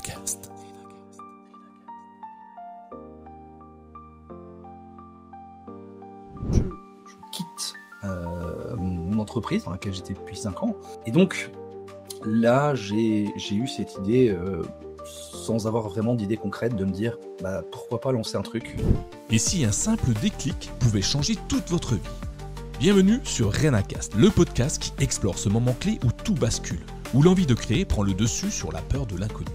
Renacast. Je quitte mon entreprise dans laquelle j'étais depuis 5 ans. Et donc, là, j'ai eu cette idée, sans avoir vraiment d'idée concrète, de me dire, pourquoi pas lancer un truc. Et si un simple déclic pouvait changer toute votre vie? Bienvenue sur Renacast, le podcast qui explore ce moment clé où tout bascule, où l'envie de créer prend le dessus sur la peur de l'inconnu.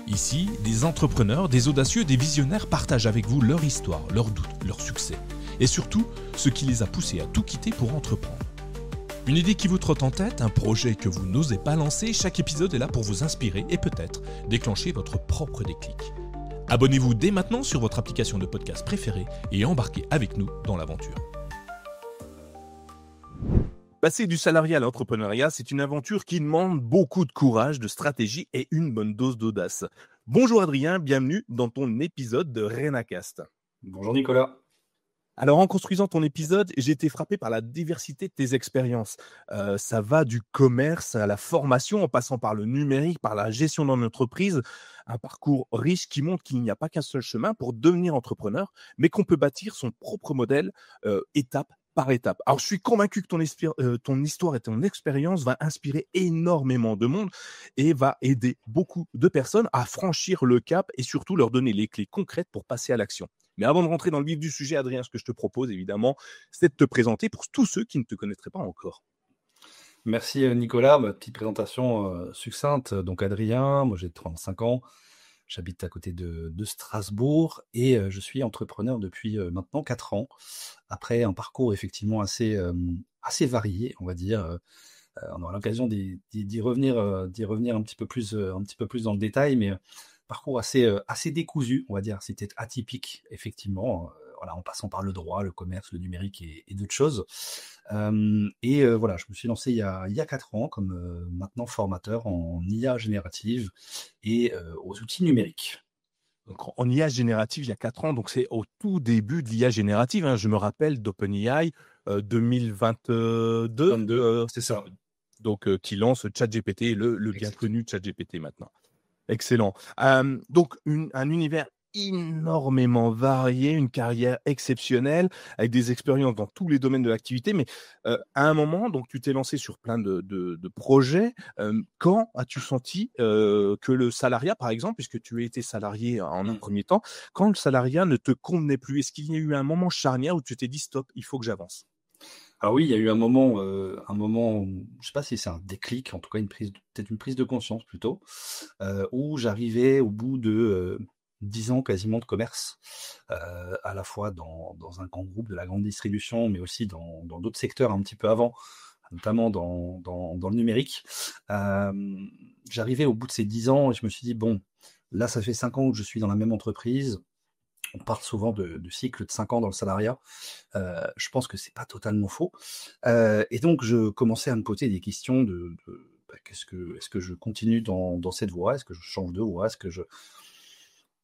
Ici, des entrepreneurs, des audacieux, des visionnaires partagent avec vous leur histoire, leurs doutes, leurs succès, et surtout, ce qui les a poussés à tout quitter pour entreprendre. Une idée qui vous trotte en tête, un projet que vous n'osez pas lancer, chaque épisode est là pour vous inspirer et peut-être déclencher votre propre déclic. Abonnez-vous dès maintenant sur votre application de podcast préférée et embarquez avec nous dans l'aventure. Passer du salariat à l'entrepreneuriat, c'est une aventure qui demande beaucoup de courage, de stratégie et une bonne dose d'audace. Bonjour Adrien, bienvenue dans ton épisode de Renacast. Bonjour Nicolas. Alors en construisant ton épisode, j'ai été frappé par la diversité de tes expériences. Ça va du commerce à la formation, en passant par le numérique, par la gestion d'une entreprise. Un parcours riche qui montre qu'il n'y a pas qu'un seul chemin pour devenir entrepreneur, mais qu'on peut bâtir son propre modèle étape par étape. Alors, je suis convaincu que ton histoire et ton expérience va inspirer énormément de monde et va aider beaucoup de personnes à franchir le cap et surtout leur donner les clés concrètes pour passer à l'action. Mais avant de rentrer dans le vif du sujet, Adrien, ce que je te propose, évidemment, c'est de te présenter pour tous ceux qui ne te connaîtraient pas encore. Merci Nicolas, ma petite présentation succincte. Donc Adrien, moi j'ai 35 ans, j'habite à côté de Strasbourg et je suis entrepreneur depuis maintenant 4 ans. Après un parcours effectivement assez varié, on va dire. On aura l'occasion d'y revenir un petit peu plus dans le détail, mais parcours assez décousu, on va dire. C'était atypique, effectivement. Voilà, en passant par le droit, le commerce, le numérique et d'autres choses. Voilà, je me suis lancé il y a 4 ans comme maintenant formateur en IA générative et aux outils numériques. Donc, en IA générative, il y a 4 ans, donc c'est au tout début de l'IA générative. Hein. Je me rappelle d'OpenAI 2022. 22, c'est ça. Donc, qui lance ChatGPT, le bien connu ChatGPT maintenant. Excellent. Donc, un univers énormément varié, une carrière exceptionnelle, avec des expériences dans tous les domaines de l'activité. Mais à un moment, donc, tu t'es lancé sur plein de projets. Quand as-tu senti que le salariat, par exemple, puisque tu as été salarié en un premier temps, quand le salariat ne te convenait plus, est-ce qu'il y a eu un moment charnière où tu t'es dit « stop, il faut que j'avance » ? Alors oui, il y a eu un moment, je sais pas si c'est un déclic, en tout cas peut-être une prise de conscience plutôt, où j'arrivais au bout de 10 ans quasiment de commerce, à la fois dans un grand groupe de la grande distribution, mais aussi dans d'autres secteurs un petit peu avant, notamment dans le numérique. J'arrivais au bout de ces 10 ans et je me suis dit, bon, là ça fait 5 ans que je suis dans la même entreprise. On parle souvent de cycle de 5 ans dans le salariat. Je pense que c'est pas totalement faux. Et donc, je commençais à me poser des questions est-ce que je continue dans cette voie? Est-ce que je change de voie?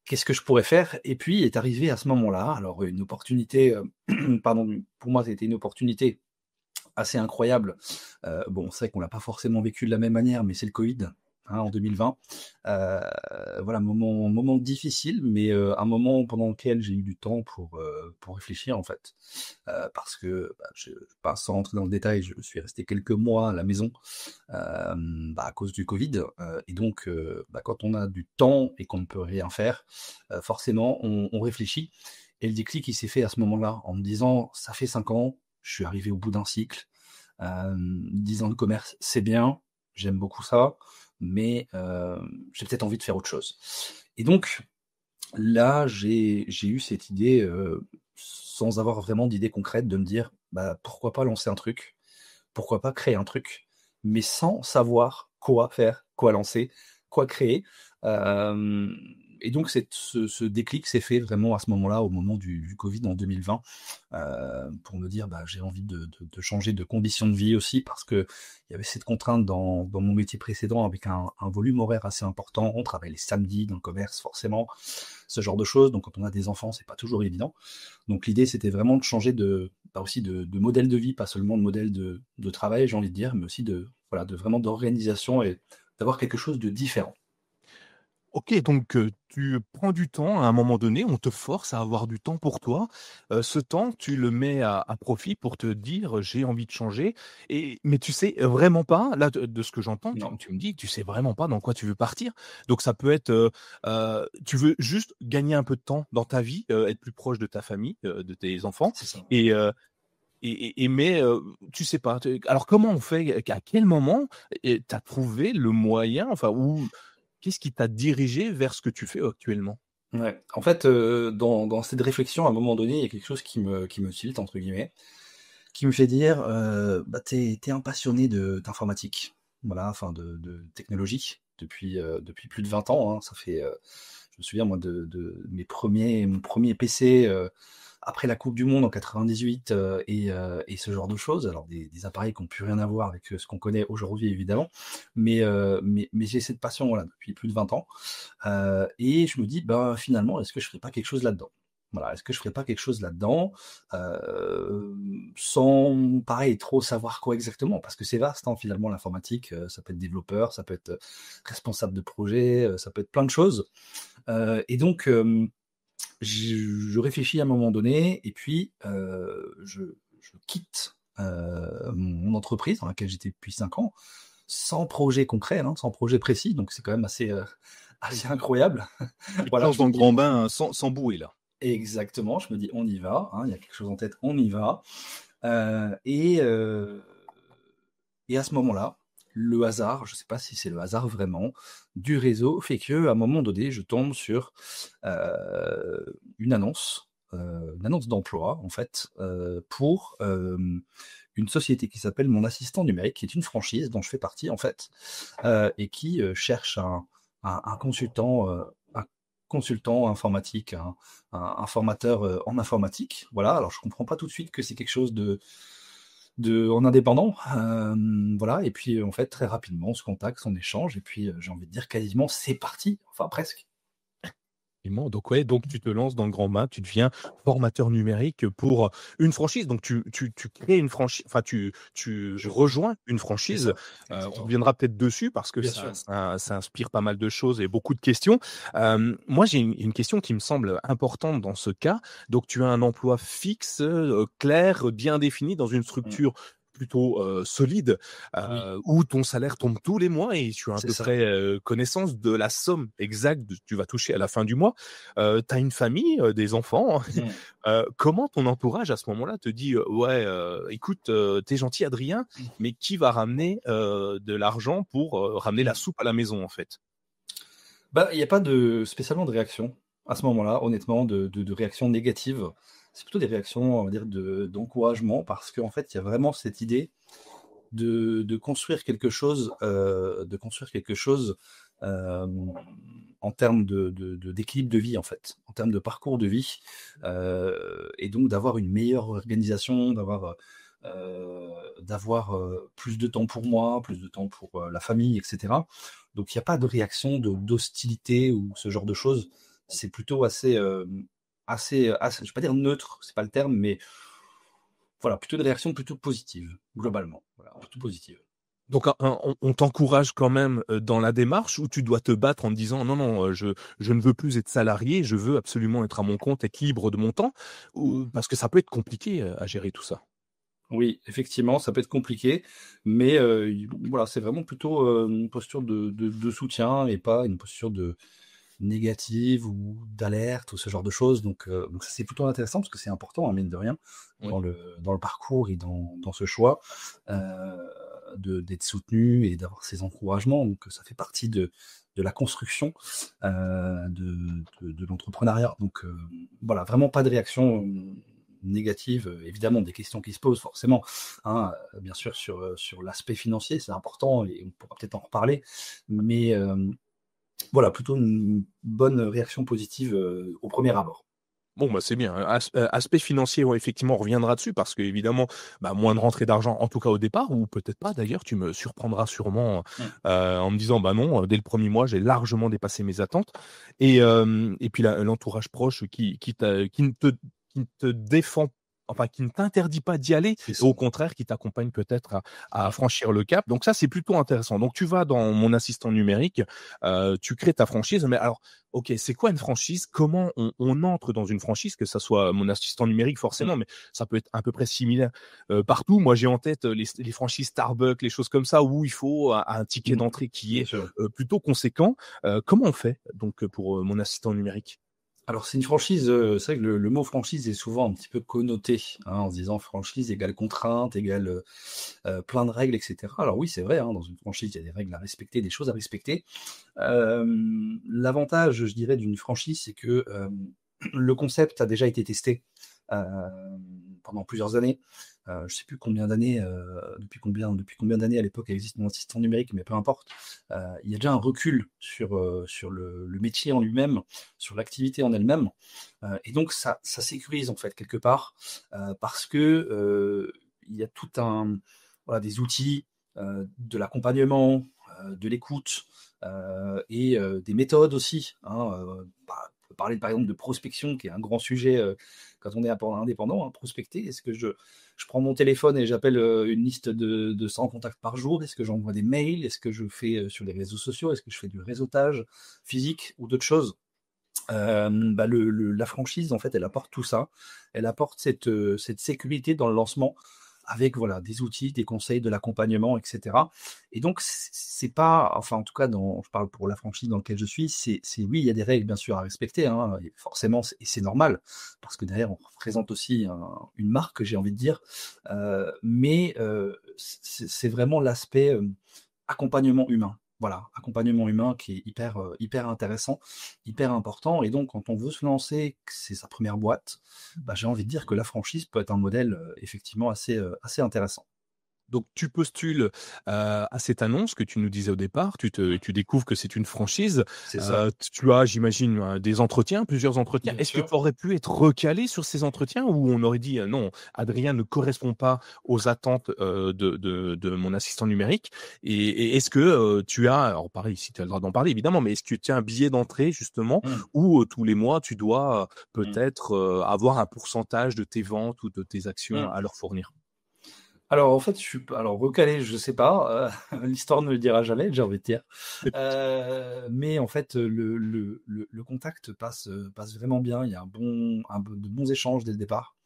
Qu'est-ce que je pourrais faire? Et puis est arrivé à ce moment-là, alors une opportunité, pardon, pour moi, c'était une opportunité assez incroyable. Bon, c'est vrai qu'on l'a pas forcément vécu de la même manière, mais c'est le Covid. En 2020, voilà, moment difficile, mais un moment pendant lequel j'ai eu du temps pour réfléchir en fait, parce que sans rentrer dans le détail, je suis resté quelques mois à la maison à cause du Covid, et donc quand on a du temps et qu'on ne peut rien faire, forcément on réfléchit. Et le déclic il s'est fait à ce moment-là, en me disant ça fait 5 ans, je suis arrivé au bout d'un cycle, 10 ans de commerce, c'est bien, j'aime beaucoup ça. Mais j'ai peut-être envie de faire autre chose. Et donc, là, j'ai eu cette idée, sans avoir vraiment d'idée concrète, de me dire, pourquoi pas lancer un truc? Pourquoi pas créer un truc? Mais sans savoir quoi faire, quoi lancer, quoi créer. Et donc, ce déclic s'est fait vraiment à ce moment-là, au moment du Covid en 2020, pour me dire, j'ai envie de changer de conditions de vie aussi, parce que il y avait cette contrainte dans mon métier précédent, avec un volume horaire assez important. On travaille les samedis dans le commerce, forcément, ce genre de choses. Donc, quand on a des enfants, c'est pas toujours évident. Donc, l'idée, c'était vraiment de changer aussi de modèle de vie, pas seulement de modèle de travail, j'ai envie de dire, mais aussi de vraiment d'organisation et d'avoir quelque chose de différent. OK, donc tu prends du temps à un moment donné, on te force à avoir du temps pour toi. Ce temps, tu le mets à profit pour te dire: «J'ai envie de changer» mais tu sais vraiment pas, là, de ce que j'entends, Non. tu me dis, tu sais vraiment pas dans quoi tu veux partir. Donc ça peut être, tu veux juste gagner un peu de temps dans ta vie, être plus proche de ta famille, de tes enfants C'est ça. et mais tu sais pas. Alors comment on fait? À quel moment tu as trouvé le moyen, enfin, ou qu'est-ce qui t'a dirigé vers ce que tu fais actuellement? Ouais. En fait, dans cette réflexion, à un moment donné, il y a quelque chose qui me «tilte» entre guillemets, qui me fait dire, bah, tu es un passionné d'informatique, voilà, enfin de technologie depuis plus de 20 ans, hein. Ça fait, je me souviens moi de mon premier PC, après la coupe du monde en 98, et ce genre de choses. Alors des appareils qui ont plus rien à voir avec, ce qu'on connaît aujourd'hui évidemment, mais j'ai cette passion, voilà, depuis plus de 20 ans, et je me dis: «Ben, finalement, est-ce que je ferais pas quelque chose là-dedans?» Voilà, est-ce que je ferais pas quelque chose là-dedans, sans, pareil, trop savoir quoi exactement? Parce que c'est vaste, hein, finalement l'informatique, ça peut être développeur, ça peut être, responsable de projet, ça peut être plein de choses, et donc je réfléchis à un moment donné et puis, je quitte, mon entreprise dans laquelle j'étais depuis 5 ans, sans projet concret, hein, sans projet précis, donc c'est quand même assez, assez incroyable. Tu te Voilà, lances je dans me le dis grand bain, sans bouée là. exactement, je me dis: «On y va», hein, il y a quelque chose en tête, on y va, et à ce moment-là, le hasard, je ne sais pas si c'est le hasard vraiment, du réseau fait qu'à un moment donné, je tombe sur, une annonce d'emploi en fait, pour, une société qui s'appelle Mon Assistant Numérique, qui est une franchise dont je fais partie en fait, et qui, cherche un consultant informatique, un formateur, en informatique. Voilà, alors je comprends pas tout de suite que c'est quelque chose en indépendant, voilà, et puis, en fait, très rapidement, on se contacte, on échange et puis, j'ai envie de dire quasiment c'est parti, enfin presque. Effectivement, donc ouais, donc tu te lances dans le grand bain, tu deviens formateur numérique pour une franchise. Donc tu crées une franchise, enfin tu Je rejoins une C'est franchise. ça, On exactement. reviendra peut-être dessus parce que Bien ça sûr. ça ça inspire pas mal de choses et beaucoup de questions. Moi, j'ai une question qui me semble importante dans ce cas. Donc tu as un emploi fixe, clair, bien défini dans une Mmh. structure plutôt, solide, Oui, où ton salaire tombe tous les mois et tu as à c'est peu ça. près, connaissance de la somme exacte que tu vas toucher à la fin du mois. Tu as une famille, des enfants. Mmh. Comment ton entourage à ce moment-là te dit: «Ouais, écoute, tu gentil Adrien, mais qui va ramener, de l'argent pour, ramener la Mmh. soupe à la maison, en fait?» Bah, il y a pas spécialement de réaction à ce moment-là, honnêtement, de réaction négative. C'est plutôt des réactions, on va dire, d'encouragement parce qu'en fait, il y a vraiment cette idée de construire quelque chose, en termes d'équilibre de vie, en fait, en termes de parcours de vie, et donc d'avoir une meilleure organisation, d'avoir, plus de temps pour moi, plus de temps pour, la famille et cetera. Donc il y a pas de réaction d'hostilité ou ce genre de choses. C'est plutôt assez, je vais pas dire neutre, c'est pas le terme, mais voilà, plutôt une réaction plutôt positive, globalement. Voilà, plutôt positive. Donc on t'encourage quand même, dans la démarche ou tu dois te battre en te disant: «Non, non, je ne veux plus être salarié, je veux absolument être à mon compte, être libre de mon temps», ou parce que ça peut être compliqué, à gérer tout ça? Oui, effectivement, ça peut être compliqué, mais voilà, c'est vraiment plutôt, une posture de soutien et pas une posture de négative ou d'alerte ou ce genre de choses. Donc ça, c'est plutôt intéressant parce que c'est important, hein, mine de rien, Oui. dans le parcours et dans ce choix, heu, d'être soutenu et d'avoir ces encouragements. Donc ça fait partie de la construction, de l'entrepreneuriat. Donc voilà, vraiment pas de réaction, négative. Évidemment, des questions qui se posent forcément, hein, bien sûr sur l'aspect financier, c'est important et on pourra peut-être en reparler. Mais voilà, plutôt une bonne réaction positive, au premier abord. Bon, bah, c'est bien, hein. Aspect financier, ouais, effectivement, on reviendra dessus parce qu'évidemment, bah, moins de rentrée d'argent, en tout cas au départ, ou peut-être pas d'ailleurs, tu me surprendras sûrement, Mmh. en me disant: «Bah, non, dès le premier mois, j'ai largement dépassé mes attentes» et puis l'entourage proche qui ne te défend enfin, qui ne t'interdit pas d'y aller, C'est et ça. au contraire, qui t'accompagne peut-être à franchir le cap. Donc ça, c'est plutôt intéressant. Donc tu vas dans mon assistant numérique, tu crées ta franchise. Mais alors, OK, c'est quoi une franchise? Comment on entre dans une franchise? Que ça soit mon assistant numérique Mmh. forcément, mais ça peut être à peu près similaire, partout. Moi, j'ai en tête, les franchises Starbucks, les choses comme ça, où il faut un ticket Mmh. d'entrée qui Bien est, sûr. plutôt conséquent. Comment on fait donc, pour, mon assistant numérique? Alors c'est une franchise, c'est vrai que le mot franchise est souvent un petit peu connoté, hein, en se disant franchise égale contrainte, égale, plein de règles et cetera. Alors oui, c'est vrai, hein, dans une franchise, il y a des règles à respecter, des choses à respecter. L'avantage, je dirais, d'une franchise, c'est que, le concept a déjà été testé, pendant plusieurs années. Je sais plus combien d'années, depuis combien d'années à l'époque existe mon assistant numérique, mais peu importe. Il y a déjà un recul sur le métier en lui-même, sur l'activité en elle-même, et donc ça sécurise en fait quelque part, parce que, il y a tout un voilà, des outils, de l'accompagnement, de l'écoute, et des méthodes aussi, hein, on peut parler par exemple de prospection qui est un grand sujet, quand on est indépendant, hein, prospecter. Est-ce que je prends mon téléphone et j'appelle, une liste de 100 contacts par jour? Est-ce que j'envoie des mails? Est-ce que je fais, sur les réseaux sociaux? Est-ce que je fais du réseautage physique ou d'autres choses? Bah, la franchise, en fait, elle apporte tout ça. Elle apporte cette sécurité dans le lancement avec, voilà, des outils, des conseils, de l'accompagnement et cetera, et donc c'est pas, enfin, en tout cas, je parle pour la franchise dans laquelle je suis, c'est oui, il y a des règles bien sûr à respecter, hein, et forcément, c'est normal parce que derrière on représente aussi une marque, j'ai envie de dire, mais c'est vraiment l'aspect, accompagnement humain. Voilà, accompagnement humain qui est hyper intéressant, hyper important, et donc quand on veut se lancer, que c'est sa première boîte, bah, j'ai envie de dire que la franchise peut être un modèle, effectivement assez intéressant. Donc tu postules, à cette annonce que tu nous disais au départ, tu découvres que c'est une franchise, C'est ça. tu as, j'imagine, des entretiens, plusieurs entretiens. Bien Est-ce que sûr. tu aurais pu être recalé sur ces entretiens, ou on aurait dit: «Non, Adrien ne correspond pas aux attentes, de mon assistant numérique», et est-ce que, tu as, alors pareil, si tu as le droit d'en parler évidemment, mais est-ce que tu as un billet d'entrée justement, Mmh. où, tous les mois tu dois, Mmh. peut-être, avoir un pourcentage de tes ventes ou de tes actions Mmh. à leur fournir? Alors en fait, je suis pas alors recalé, je sais pas, l'histoire ne le dira jamais, j'ai envie de dire. Mais en fait, le contact passe vraiment bien. Il y a de bons échanges dès le départ.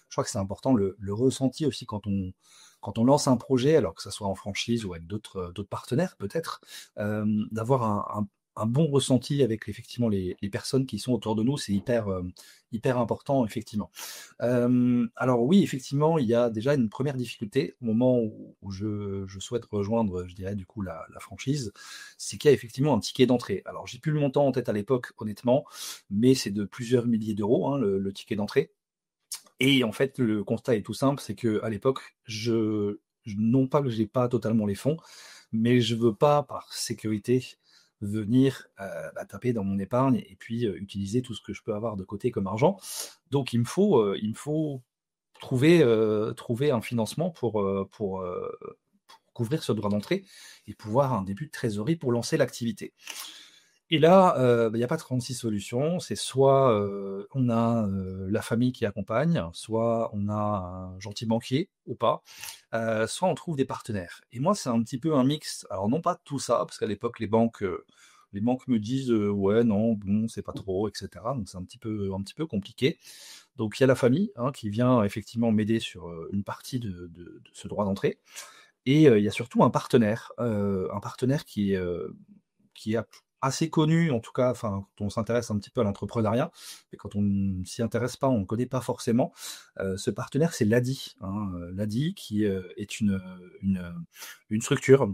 Je crois que c'est important le ressenti aussi quand on lance un projet, alors que ça soit en franchise ou avec d'autres partenaires peut-être, d'avoir un bon ressenti avec effectivement les personnes qui sont autour de nous, c'est hyper important effectivement. Alors oui, effectivement, il y a déjà une première difficulté au moment où je souhaite rejoindre, je dirais du coup la franchise, c'est qu'il y a effectivement un ticket d'entrée. Alors j'ai plus le montant en tête à l'époque honnêtement, mais c'est de plusieurs milliers d'euros, hein, le ticket d'entrée, et en fait le constat est tout simple, c'est qu'à l'époque, non pas que j'ai pas totalement les fonds, mais je veux pas par sécurité venir, taper dans mon épargne et puis, utiliser tout ce que je peux avoir de côté comme argent. Donc il me faut trouver un financement pour couvrir ce droit d'entrée et pouvoir un début de trésorerie pour lancer l'activité. Et là, il y a pas 36 solutions. C'est soit, on a, la famille qui accompagne, soit on a un gentil banquier ou pas, soit on trouve des partenaires. Et moi, c'est un petit peu un mix. Alors non pas tout ça, parce qu'à l'époque les banques me disent, «Ouais, non, bon, c'est pas trop» et cetera. Donc c'est un petit peu compliqué. Donc il y a la famille, hein, qui vient effectivement m'aider sur, une partie de ce droit d'entrée, et il y a surtout un partenaire qui est assez connu, en tout cas, enfin, quand on s'intéresse un petit peu à l'entrepreneuriat, mais quand on ne s'y intéresse pas, on ne connaît pas forcément. Ce partenaire, c'est l'ADI, hein, l'ADI qui, est une structure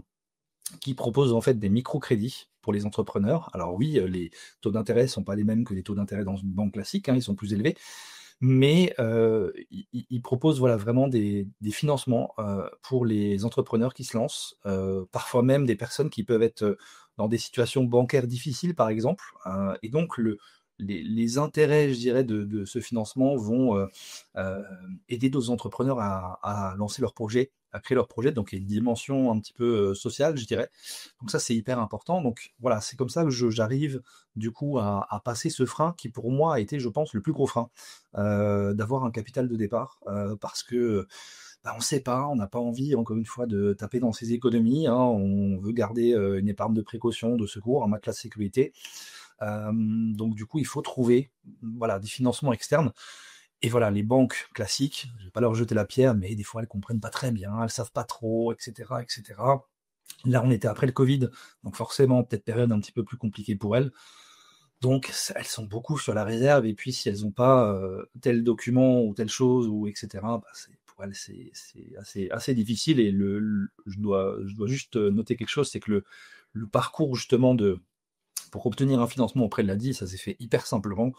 qui propose en fait des microcrédits pour les entrepreneurs. Alors oui, les taux d'intérêt sont pas les mêmes que les taux d'intérêt dans une banque classique, hein, ils sont plus élevés, mais ils proposent, voilà, vraiment des financements, pour les entrepreneurs qui se lancent, parfois même des personnes qui peuvent être, dans des situations bancaires difficiles, par exemple, et donc les intérêts, je dirais, de ce financement vont aider d'autres entrepreneurs à lancer leur projet, à créer leur projet. Donc il y a une dimension un petit peu sociale, je dirais. Donc ça, c'est hyper important. Donc voilà, c'est comme ça que j'arrive du coup à passer ce frein qui pour moi a été, je pense, le plus gros frein, d'avoir un capital de départ, parce que on ne sait pas, on n'a pas envie, encore une fois, de taper dans ses économies, hein. On veut garder une épargne de précaution, de secours, un matelas de sécurité. Donc du coup, il faut trouver voilà, des financements externes. Et voilà, les banques classiques, je vais pas leur jeter la pierre, mais des fois, elles comprennent pas très bien, elles savent pas trop, etc., etc. Là, on était après le Covid, donc forcément, peut-être période un petit peu plus compliquée pour elles. Donc, elles sont beaucoup sur la réserve, et puis si elles n'ont pas tel document ou telle chose, ou etc., pour elles, c'est assez difficile. Et je dois juste noter quelque chose, c'est que le parcours justement pour obtenir un financement auprès de l'ADI, ça s'est fait hyper simplement.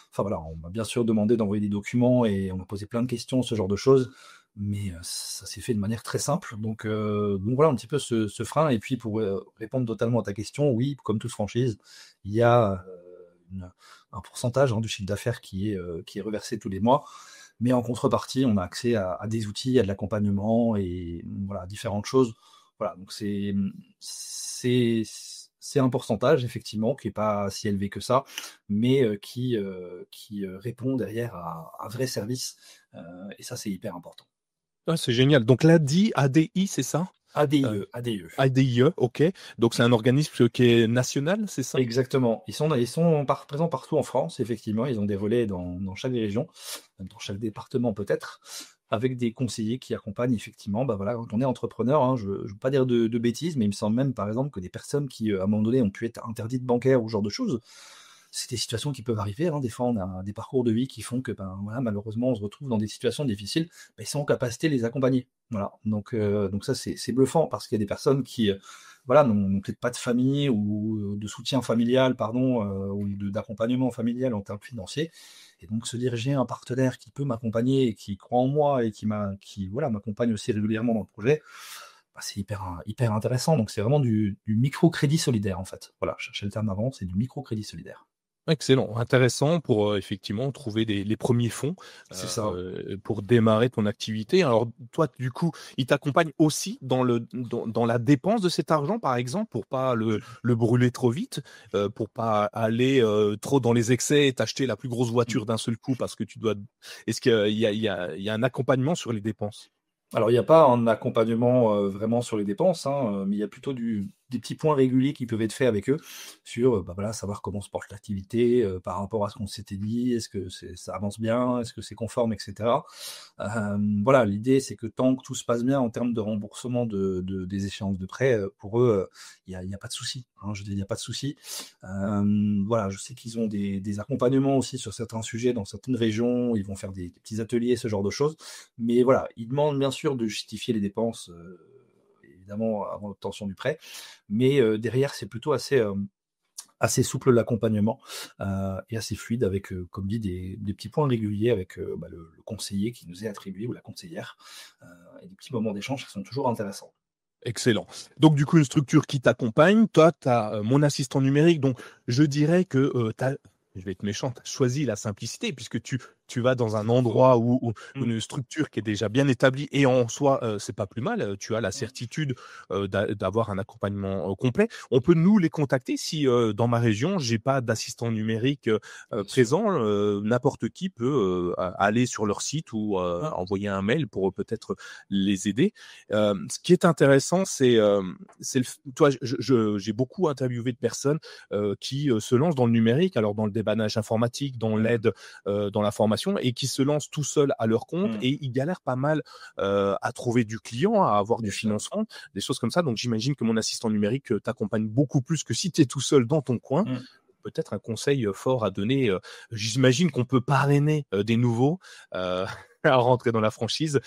Enfin voilà, on m'a bien sûr demandé d'envoyer des documents et on m'a posé plein de questions, ce genre de choses, mais ça s'est fait de manière très simple. Donc voilà un petit peu ce frein. Et puis pour répondre totalement à ta question, oui, comme toute franchise, il y a un pourcentage du chiffre d'affaires qui est reversé tous les mois. Mais en contrepartie, on a accès à des outils, à de l'accompagnement et voilà, à différentes choses. Voilà, donc c'est un pourcentage, effectivement, qui n'est pas si élevé que ça, mais qui répond derrière à un vrai service. Et ça, c'est hyper important. Ah, c'est génial. Donc ADI, c'est ça? ADIE. ADIE, ok. Donc c'est un organisme qui est national, c'est ça? Exactement. Ils sont présents partout en France, effectivement. Ils ont des relais dans chaque région, même dans chaque département peut-être, avec des conseillers qui accompagnent effectivement, voilà, quand on est entrepreneur, hein, je ne veux pas dire de bêtises, mais il me semble même, par exemple, que des personnes qui, à un moment donné, ont pu être interdites bancaires ou ce genre de choses, c'est des situations qui peuvent arriver, hein. Des fois, on a des parcours de vie qui font que, voilà, malheureusement, on se retrouve dans des situations difficiles. Ils sont en capacité de les accompagner. Voilà. Donc ça, c'est bluffant parce qu'il y a des personnes qui, voilà, n'ont peut-être pas de famille ou de soutien familial, pardon, ou d'accompagnement familial en termes financiers. Et donc se diriger à un partenaire qui peut m'accompagner et qui croit en moi et qui voilà, m'accompagne aussi régulièrement dans le projet, c'est hyper intéressant. Donc c'est vraiment du microcrédit solidaire en fait. Voilà, je cherchais le terme avant, c'est du microcrédit solidaire. Excellent, intéressant pour effectivement trouver les premiers fonds C'est ça. pour démarrer ton activité. Alors toi, du coup, ils t'accompagnent aussi dans la dépense de cet argent, par exemple, pour pas le brûler trop vite, pour pas aller trop dans les excès et t'acheter la plus grosse voiture d'un seul coup parce que tu dois. Est-ce qu'il y a un accompagnement sur les dépenses? Alors, il n'y a pas un accompagnement vraiment sur les dépenses, hein, mais il y a plutôt des petits points réguliers qui peuvent être faits avec eux sur voilà, savoir comment se porte l'activité par rapport à ce qu'on s'était dit, est-ce que ça avance bien, est-ce que c'est conforme, etc. Voilà, l'idée c'est que tant que tout se passe bien en termes de remboursement des échéances de prêt, pour eux, il n'y a pas de souci. Hein, je dis, il n'y a pas de souci. Voilà, je sais qu'ils ont des accompagnements aussi sur certains sujets dans certaines régions, ils vont faire des petits ateliers, ce genre de choses. Mais voilà, ils demandent bien sûr de justifier les dépenses, évidemment, avant l'obtention du prêt. Mais derrière, c'est plutôt assez souple l'accompagnement et assez fluide avec, comme dit, des petits points réguliers avec le conseiller qui nous est attribué ou la conseillère et des petits moments d'échange qui sont toujours intéressants. Excellent. Donc du coup, une structure qui t'accompagne. Toi, tu as mon assistant numérique. Donc je dirais que je vais être méchant, tu as choisi la simplicité puisque tu vas dans un endroit où une structure qui est déjà bien établie et en soi, c'est pas plus mal. Tu as la certitude d'avoir un accompagnement complet. On peut nous les contacter si dans ma région, j'ai pas d'assistant numérique présent. N'importe qui peut aller sur leur site ou envoyer un mail pour peut-être les aider. Ce qui est intéressant, c'est toi, j'ai beaucoup interviewé de personnes qui se lancent dans le numérique, alors dans le débannage informatique, dans l'aide, dans la formation, et qui se lancent tout seuls à leur compte et ils galèrent pas mal à trouver du client, à avoir du financement, des choses comme ça. Donc j'imagine que mon assistant numérique t'accompagne beaucoup plus que si tu es tout seul dans ton coin. Peut-être un conseil fort à donner. J'imagine qu'on peut parrainer des nouveaux à rentrer dans la franchise.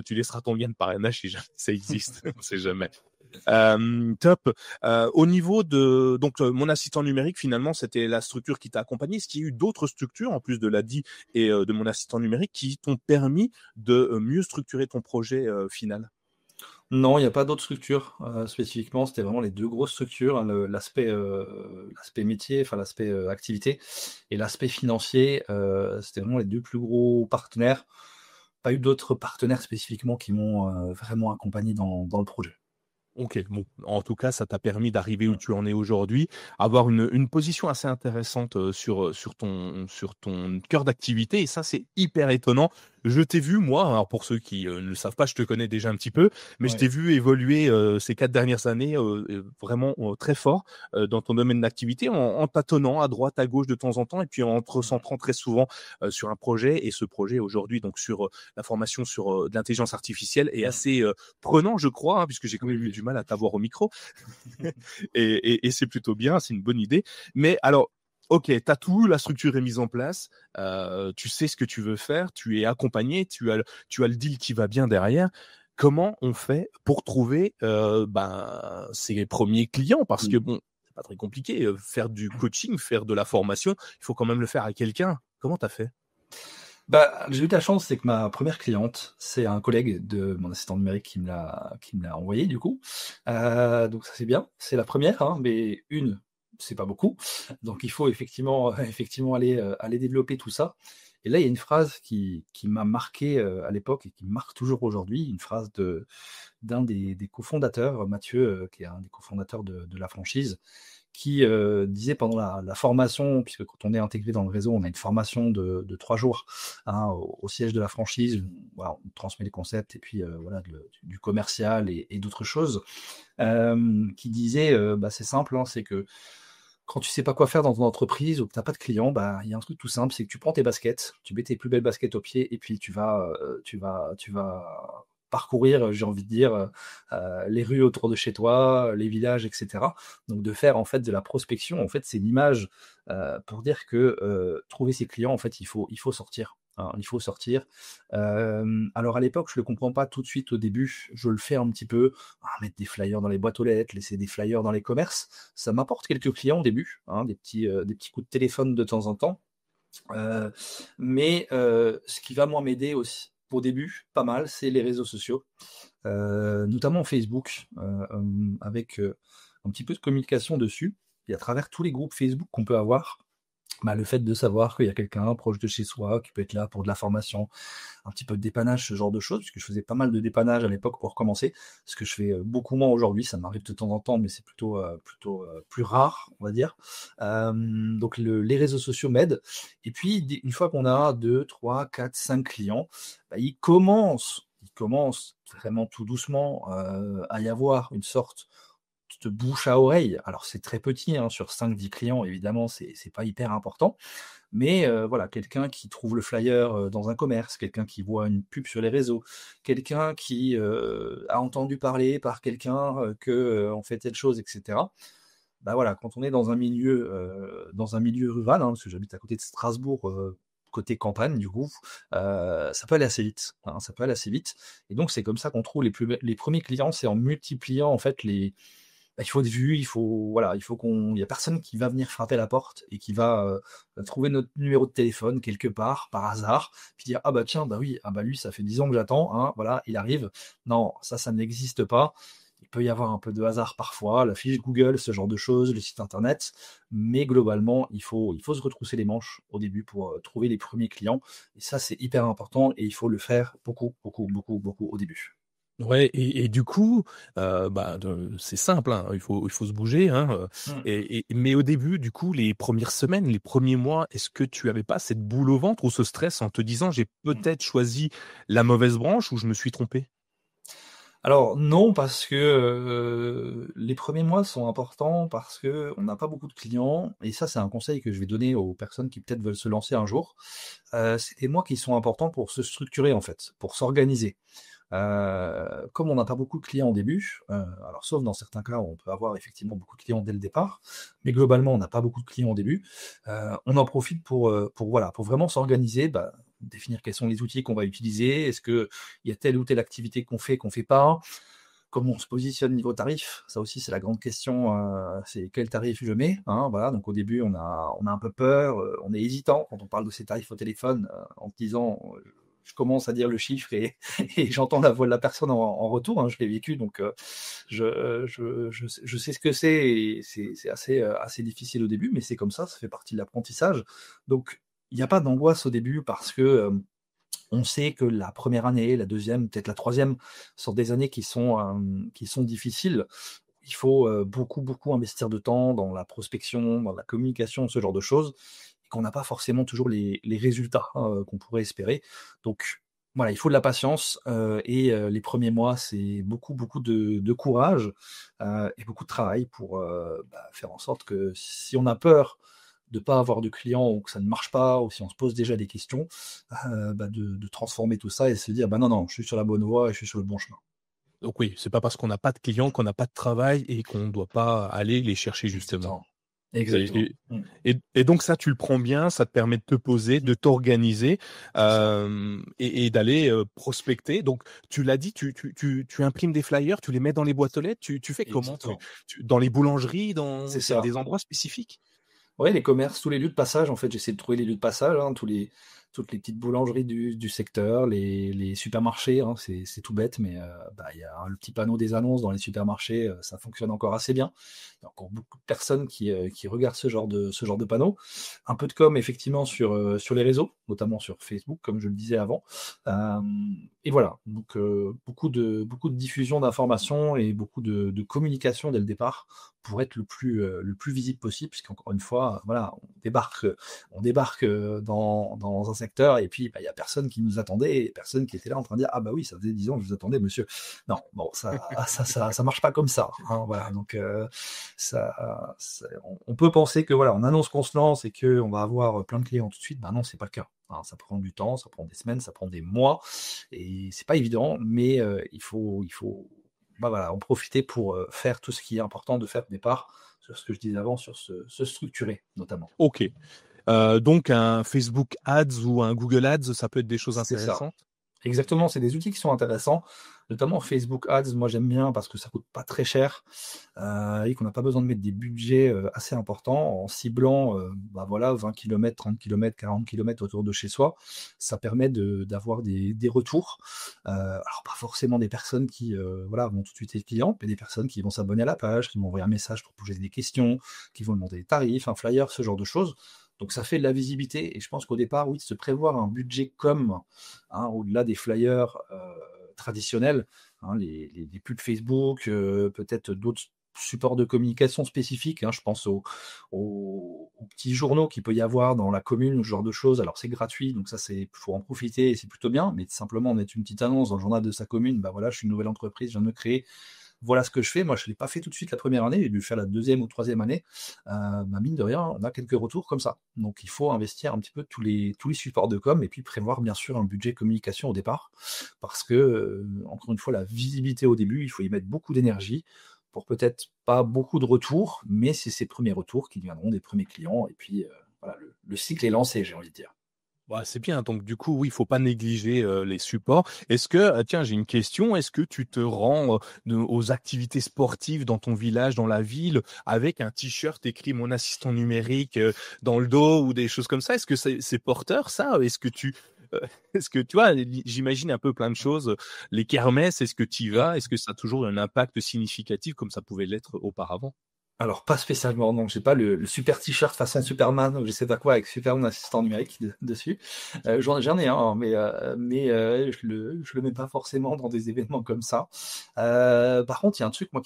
Tu laisseras ton lien de parrainage si jamais ça existe. On ne sait jamais. Top. Au niveau de mon assistant numérique, finalement, c'était la structure qui t'a accompagné. Est-ce qu'il y a eu d'autres structures en plus de l'ADI et de mon assistant numérique qui t'ont permis de mieux structurer ton projet final? Non, il n'y a pas d'autres structures, spécifiquement, c'était vraiment les 2 grosses structures, hein, l'aspect métier, enfin l'aspect, activité et l'aspect financier, c'était vraiment les 2 plus gros partenaires. Pas eu d'autres partenaires spécifiquement qui m'ont, vraiment accompagné dans le projet. OK, bon, en tout cas, ça t'a permis d'arriver où Mmh. tu en es aujourd'hui, avoir une position assez intéressante, sur ton cœur d'activité et ça, c'est hyper étonnant. Je t'ai vu, moi, alors pour ceux qui, ne le savent pas, je te connais déjà un petit peu, mais je Ouais. t'ai vu évoluer, ces 4 dernières années, vraiment, très fort, dans ton domaine d'activité en tâtonnant à droite, à gauche de temps en temps et puis en te Mmh. recentrant très souvent, sur un projet et ce projet aujourd'hui donc sur, la formation sur, de l'intelligence artificielle est Mmh. assez, prenant, je crois, hein, puisque j'ai quand Oui, même eu oui. du mal à t'avoir au micro et c'est plutôt bien, c'est une bonne idée. Mais alors, OK, tu as tout, la structure est mise en place, tu sais ce que tu veux faire, tu es accompagné, tu as le deal qui va bien derrière. Comment on fait pour trouver, ben, ses premiers clients? Parce que Mmh. bon, c'est pas très compliqué, faire du coaching, faire de la formation, il faut quand même le faire à quelqu'un. Comment tu as fait? Bah, j'ai eu de la chance, c'est que ma première cliente, c'est un collègue de mon assistant numérique qui me l'a envoyé du coup. Donc ça c'est bien, c'est la première, hein, mais une, c'est pas beaucoup. Donc il faut effectivement, effectivement aller développer tout ça. Et là, il y a une phrase qui m'a marqué, à l'époque et qui me marque toujours aujourd'hui, une phrase d'un des cofondateurs, Mathieu, qui est un des cofondateurs de la franchise, qui, disait pendant la formation, puisque quand on est intégré dans le réseau, on a une formation de 3 jours, hein, au siège de la franchise. Voilà, on transmet les concepts et puis, voilà, du commercial et d'autres choses. Qui disait, bah, c'est simple, hein, c'est que quand tu sais pas quoi faire dans ton entreprise ou que tu as pas de clients, bah, il y a un truc tout simple, c'est que tu prends tes baskets, tu mets tes plus belles baskets aux pieds et puis tu vas parcourir, j'ai envie de dire, les rues autour de chez toi, les villages et cetera. Donc de faire en fait de la prospection, en fait, c'est l'image, pour dire que, trouver ses clients, en fait, il faut sortir, hein, il faut sortir. Alors à l'époque, je le comprends pas tout de suite au début, je le fais un petit peu, mettre des flyers dans les boîtes aux lettres, laisser des flyers dans les commerces. Ça m'apporte quelques clients au début, hein, des petits coups de téléphone de temps en temps. Heu, mais ce qui va moi m'aider aussi au début, pas mal, c'est les réseaux sociaux, notamment Facebook, avec, un petit peu de communication dessus et à travers tous les groupes Facebook qu'on peut avoir. Bah, le fait de savoir qu'il y a quelqu'un proche de chez soi qui peut être là pour de la formation, un petit peu de dépannage, ce genre de choses, puisque je faisais pas mal de dépannage à l'époque pour commencer, ce que je fais, beaucoup moins aujourd'hui. Ça m'arrive de temps en temps, mais c'est plutôt, plus rare, on va dire. Donc les réseaux sociaux m'aident et puis une fois qu'on a 2, 3, 4, 5 clients, bah, il commence vraiment tout doucement, à y avoir une sorte de bouche à oreille. Alors c'est très petit, hein, sur 5, 10 clients évidemment, c'est pas hyper important, mais voilà, quelqu'un qui trouve le flyer, dans un commerce, quelqu'un qui voit une pub sur les réseaux, quelqu'un qui, a entendu parler par quelqu'un, que, on fait telle chose et cetera. Bah, voilà, quand on est dans un milieu rural, hein, parce que j'habite à côté de Strasbourg, côté campagne du coup, ça peut aller assez vite, hein, ça peut aller assez vite et donc c'est comme ça qu'on trouve les premiers clients, c'est en multipliant en fait il faut des vues, il y a personne qui va venir frapper à la porte et qui va, trouver notre numéro de téléphone quelque part, par hasard, puis dire: «Ah bah tiens, bah oui, ah bah lui, ça fait 10 ans que j'attends, hein, voilà, il arrive». Non, ça n'existe pas. Il peut y avoir un peu de hasard parfois, la fiche Google, ce genre de choses, le site internet, mais globalement, il faut se retrousser les manches au début pour, trouver les premiers clients et ça, c'est hyper important et il faut le faire beaucoup, beaucoup, beaucoup, beaucoup au début. Ouais et du coup, bah, c'est simple, hein, il faut se bouger, hein, Mmh. mais au début, du coup, les premières semaines, les premiers mois, est-ce que tu avais pas cette boule au ventre ou ce stress en te disant: «J'ai Mmh. peut-être choisi la mauvaise branche ou je me suis trompé»? Alors non, parce que, les premiers mois sont importants parce que on n'a pas beaucoup de clients et ça, c'est un conseil que je vais donner aux personnes qui peut-être veulent se lancer un jour. C'est des mois qui sont importants pour se structurer en fait, pour s'organiser. Comme on n'a pas beaucoup de clients au début, alors sauf dans certains cas où on peut avoir effectivement beaucoup de clients dès le départ, mais globalement on n'a pas beaucoup de clients au début. On en profite pour voilà, pour vraiment s'organiser, bah, définir quels sont les outils qu'on va utiliser. Est-ce qu'il y a telle ou telle activité qu'on fait pas? Comment on se positionne niveau tarif? Ça aussi c'est la grande question, c'est quel tarif je mets, hein? Voilà, donc au début on a un peu peur, on est hésitant quand on parle de ces tarifs au téléphone, en se disant, je commence à dire le chiffre et j'entends la voix de la personne en retour, hein, je l'ai vécu, donc je sais ce que c'est, et c'est assez difficile au début, mais c'est comme ça fait partie de l'apprentissage. Donc, il n'y a pas d'angoisse au début parce que on sait que la première année, la deuxième, peut-être la troisième, sont des années qui sont difficiles. Il faut beaucoup investir de temps dans la prospection, dans la communication, ce genre de choses, et qu'on n'a pas forcément toujours les résultats qu'on pourrait espérer. Donc voilà, il faut de la patience, et les premiers mois, c'est beaucoup de courage et beaucoup de travail pour faire en sorte que si on a peur de ne pas avoir de clients ou que ça ne marche pas, ou si on se pose déjà des questions, de transformer tout ça et se dire non, je suis sur la bonne voie et je suis sur le bon chemin. Donc oui, c'est pas parce qu'on n'a pas de clients qu'on n'a pas de travail et qu'on ne doit pas aller les chercher justement. Exactement. Et donc ça, tu le prends bien, ça te permet de te poser, de t'organiser et d'aller prospecter. Donc tu l'as dit, tu imprimes des flyers, tu les mets dans les boîtes aux lettres, tu fais comment dans les boulangeries, C'est ça. des endroits spécifiques? Ouais, les commerces, tous les lieux de passage, en fait, j'essaie de trouver les lieux de passage, hein, toutes les petites boulangeries du secteur, les supermarchés, hein, c'est tout bête, mais il y a le petit panneau des annonces dans les supermarchés, ça fonctionne encore assez bien. Il y a encore beaucoup de personnes qui regardent ce genre de panneau. Un peu de com, effectivement, sur les réseaux, notamment sur Facebook, comme je le disais avant. Et voilà, donc beaucoup de diffusion d'informations et beaucoup de communication dès le départ pour être le plus visible possible, puisqu'encore une fois, voilà, on débarque dans un secteur, et puis il y a personne qui nous attendait, et personne qui était là en train de dire oui, ça faisait 10 ans que je vous attendais, monsieur. Non, bon, ça marche pas comme ça, hein, voilà. Donc on peut penser que voilà, on annonce qu'on se lance et que on va avoir plein de clients tout de suite. Non, c'est pas le cas. Hein, ça prend du temps, ça prend des semaines, ça prend des mois, et c'est pas évident, mais il faut en profiter pour faire tout ce qui est important de faire au départ, sur ce que je disais avant, sur se structurer notamment. Ok. Donc un Facebook Ads ou un Google Ads, ça peut être des choses intéressantes. Exactement, c'est des outils qui sont intéressants, notamment Facebook Ads. Moi, j'aime bien parce que ça coûte pas très cher et qu'on n'a pas besoin de mettre des budgets assez importants en ciblant 20 km, 30 km, 40 km autour de chez soi. Ça permet d'avoir des retours. Alors, pas forcément des personnes qui vont tout de suite être clientes, mais des personnes qui vont s'abonner à la page, qui vont envoyer un message pour poser des questions, qui vont demander des tarifs, un flyer, ce genre de choses. Donc ça fait de la visibilité, et je pense qu'au départ, oui, de se prévoir un budget au-delà des flyers traditionnels, hein, les pubs Facebook, peut-être d'autres supports de communication spécifiques, hein, je pense aux petits journaux qu'il peut y avoir dans la commune, ce genre de choses. Alors c'est gratuit, donc ça faut en profiter et c'est plutôt bien, mais simplement mettre une petite annonce dans le journal de sa commune, voilà, je suis une nouvelle entreprise, je viens de me créer. Voilà ce que je fais. Moi, je ne l'ai pas fait tout de suite la première année, j'ai dû le faire la deuxième ou troisième année. Mine de rien, on a quelques retours comme ça. Donc, il faut investir un petit peu tous les supports de com, et puis prévoir bien sûr un budget communication au départ, parce que, encore une fois, la visibilité au début, il faut y mettre beaucoup d'énergie pour peut-être pas beaucoup de retours, mais c'est ces premiers retours qui deviendront des premiers clients. Et puis, voilà, le cycle est lancé, j'ai envie de dire. C'est bien. Donc, du coup, oui, il faut pas négliger les supports. Est-ce que, tiens, j'ai une question. Est-ce que tu te rends aux activités sportives dans ton village, dans la ville, avec un t-shirt écrit "Mon assistant numérique" dans le dos ou des choses comme ça? Est-ce que c'est porteur, ça? Est-ce que tu vois, j'imagine un peu plein de choses. Les kermesses, est-ce que tu y vas? Est-ce que ça a toujours un impact significatif comme ça pouvait l'être auparavant? Alors, pas spécialement, non. J'ai pas le super t-shirt façon Superman, ou je sais pas quoi, avec super mon assistant numérique dessus. J'en ai un, mais je le mets pas forcément dans des événements comme ça. Par contre, il y a un truc, moi,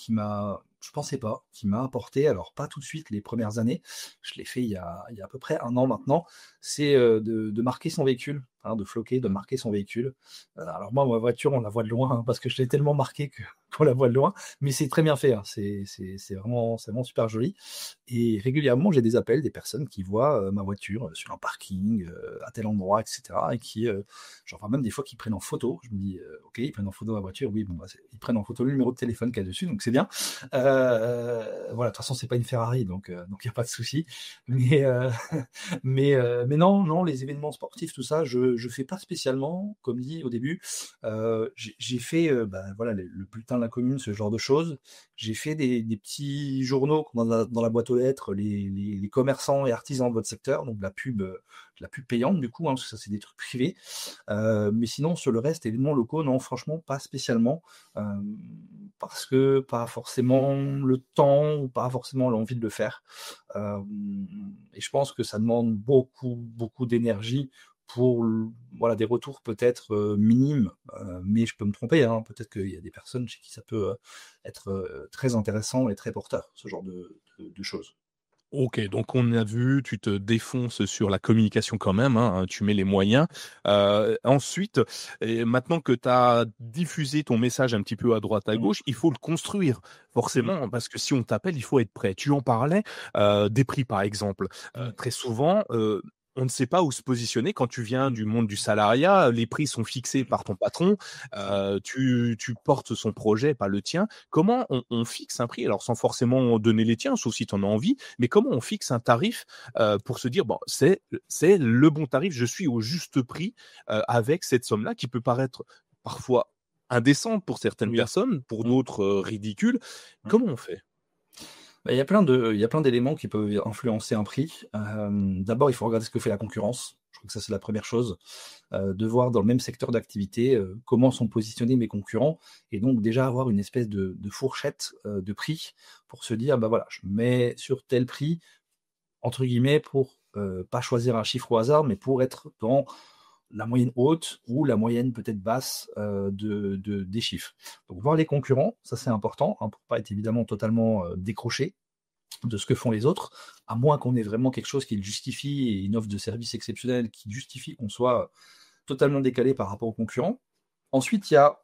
je pensais pas, qui m'a apporté, alors pas tout de suite les premières années, je l'ai fait il y a à peu près 1 an maintenant, c'est de marquer son véhicule, hein, de floquer, de marquer son véhicule. Alors moi, ma voiture, on la voit de loin, hein, parce que je l'ai tellement marqué qu'on la voit de loin, mais c'est très bien fait, hein, c'est vraiment super joli. Et régulièrement, j'ai des appels, des personnes qui voient ma voiture sur un parking, à tel endroit, etc. Et qui, j'en vois même des fois qui prennent en photo. Je me dis, ok, ils prennent en photo ma voiture, oui, ils prennent en photo le numéro de téléphone qu'il y a dessus, donc c'est bien. Voilà, de toute façon, c'est pas une Ferrari, donc il n'y a pas de souci. Mais non, les événements sportifs, tout ça, je je fais pas spécialement, comme dit au début. J'ai fait voilà, le bulletin de la commune, ce genre de choses. J'ai fait des petits journaux dans la boîte aux lettres, les commerçants et artisans de votre secteur, donc de la pub payante du coup, parce que ça c'est des trucs privés. Mais sinon sur le reste, événements locaux, non, franchement pas spécialement, parce que pas forcément le temps ou pas forcément l'envie de le faire. Et je pense que ça demande beaucoup, beaucoup d'énergie pour voilà, des retours peut-être minimes, mais je peux me tromper, hein, peut-être qu'il y a des personnes chez qui ça peut être très intéressant et très porteur, ce genre de choses. OK, donc on a vu, tu te défonces sur la communication quand même, hein, tu mets les moyens. Ensuite, et maintenant que tu as diffusé ton message un petit peu à droite, à Mmh. gauche, il faut le construire Mmh. forcément, parce que si on t'appelle, il faut être prêt. Tu en parlais, des prix par exemple. Mmh. Très souvent, on ne sait pas où se positionner quand tu viens du monde du salariat, les prix sont fixés par ton patron, tu portes son projet, pas le tien. Comment on fixe un prix? Alors sans forcément donner les tiens, sauf si tu en as envie, mais comment on fixe un tarif, pour se dire: «Bon, c'est le bon tarif, je suis au juste prix, avec cette somme-là», qui peut paraître parfois indécente pour certaines Oui. personnes, pour Mmh. d'autres, ridicule. Mmh. Comment on fait? Bah, il y a plein d'éléments qui peuvent influencer un prix. D'abord, il faut regarder ce que fait la concurrence. Je crois que ça, c'est la première chose. De voir dans le même secteur d'activité, comment sont positionnés mes concurrents et donc déjà avoir une espèce de fourchette, de prix pour se dire: «Bah, voilà, je mets sur tel prix», entre guillemets, pour, pas choisir un chiffre au hasard, mais pour être dans la moyenne haute ou la moyenne peut-être basse, des chiffres. Donc voir les concurrents, ça c'est important, hein, pour pas être évidemment totalement, décroché de ce que font les autres, à moins qu'on ait vraiment quelque chose qui le justifie et une offre de service exceptionnelle qui justifie qu'on soit totalement décalé par rapport aux concurrents. Ensuite, il y a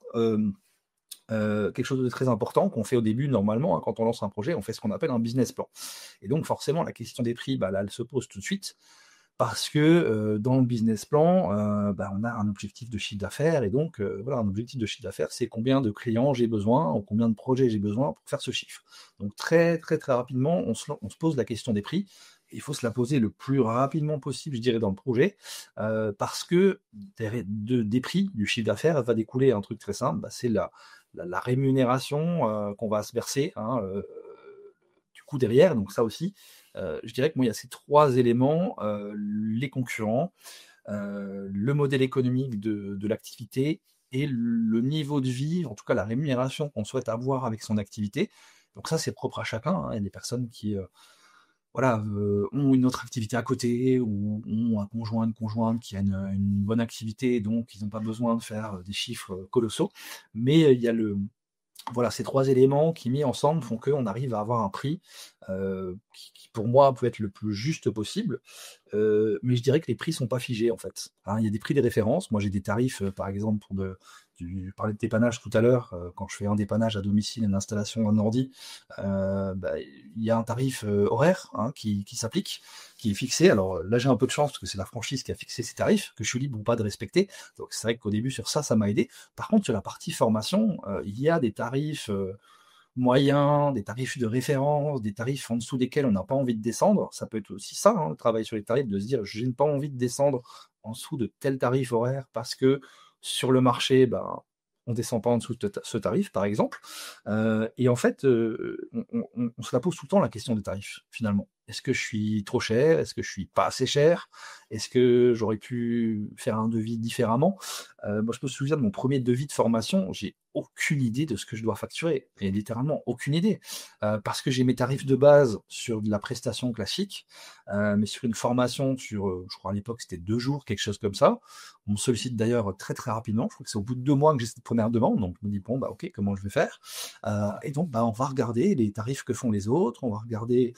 quelque chose de très important qu'on fait au début normalement, hein, quand on lance un projet, on fait ce qu'on appelle un business plan. Et donc forcément, la question des prix, bah, là, elle se pose tout de suite parce que dans le business plan, bah, on a un objectif de chiffre d'affaires et donc voilà, un objectif de chiffre d'affaires, c'est combien de clients j'ai besoin ou combien de projets j'ai besoin pour faire ce chiffre. Donc très, très, très rapidement, on se pose la question des prix. Il faut se la poser le plus rapidement possible, je dirais, dans le projet, parce que des prix, du chiffre d'affaires, va découler un truc très simple, bah, c'est la rémunération qu'on va se verser, hein, du coup derrière. Donc ça aussi, je dirais que moi, il y a ces 3 éléments, les concurrents, le modèle économique de l'activité et le niveau de vie, en tout cas la rémunération qu'on souhaite avoir avec son activité. Donc ça, c'est propre à chacun, hein. Il y a des personnes qui, voilà, ont une autre activité à côté ou ont un conjoint, une conjointe qui a une bonne activité, donc ils n'ont pas besoin de faire, des chiffres, colossaux. Mais, il y a voilà, ces 3 éléments qui mis ensemble font qu'on arrive à avoir un prix, qui pour moi peut être le plus juste possible, mais je dirais que les prix sont pas figés en fait, hein. Il y a des prix de référence. Moi j'ai des tarifs, par exemple pour je parlais de dépannage tout à l'heure, quand je fais un dépannage à domicile, une installation, un ordi, bah, il y a un tarif, horaire, hein, qui s'applique, qui est fixé. Alors, là j'ai un peu de chance parce que c'est la franchise qui a fixé ces tarifs, que je suis libre ou pas de respecter. Donc c'est vrai qu'au début sur ça m'a aidé. Par contre, sur la partie formation, il y a des tarifs, moyens, des tarifs de référence, des tarifs en dessous desquels on n'a pas envie de descendre. Ça peut être aussi ça, hein, le travail sur les tarifs, de se dire: «Je n'ai pas envie de descendre en dessous de tel tarif horaire parce que sur le marché, ben, on descend pas en dessous de ce tarif», par exemple. Et en fait, on se la pose tout le temps la question des tarifs, finalement. Est-ce que je suis trop cher? Est-ce que je suis pas assez cher? Est-ce que j'aurais pu faire un devis différemment? Moi, je me souviens de mon premier devis de formation, j'ai aucune idée de ce que je dois facturer, et littéralement aucune idée. Parce que j'ai mes tarifs de base sur de la prestation classique, mais sur une formation sur, je crois à l'époque c'était 2 jours, quelque chose comme ça. On me sollicite d'ailleurs très, très rapidement. Je crois que c'est au bout de 2 mois que j'ai cette première demande, donc je me dis: «Bon, bah, OK, comment je vais faire?» Et donc, bah, on va regarder les tarifs que font les autres, on va regarder,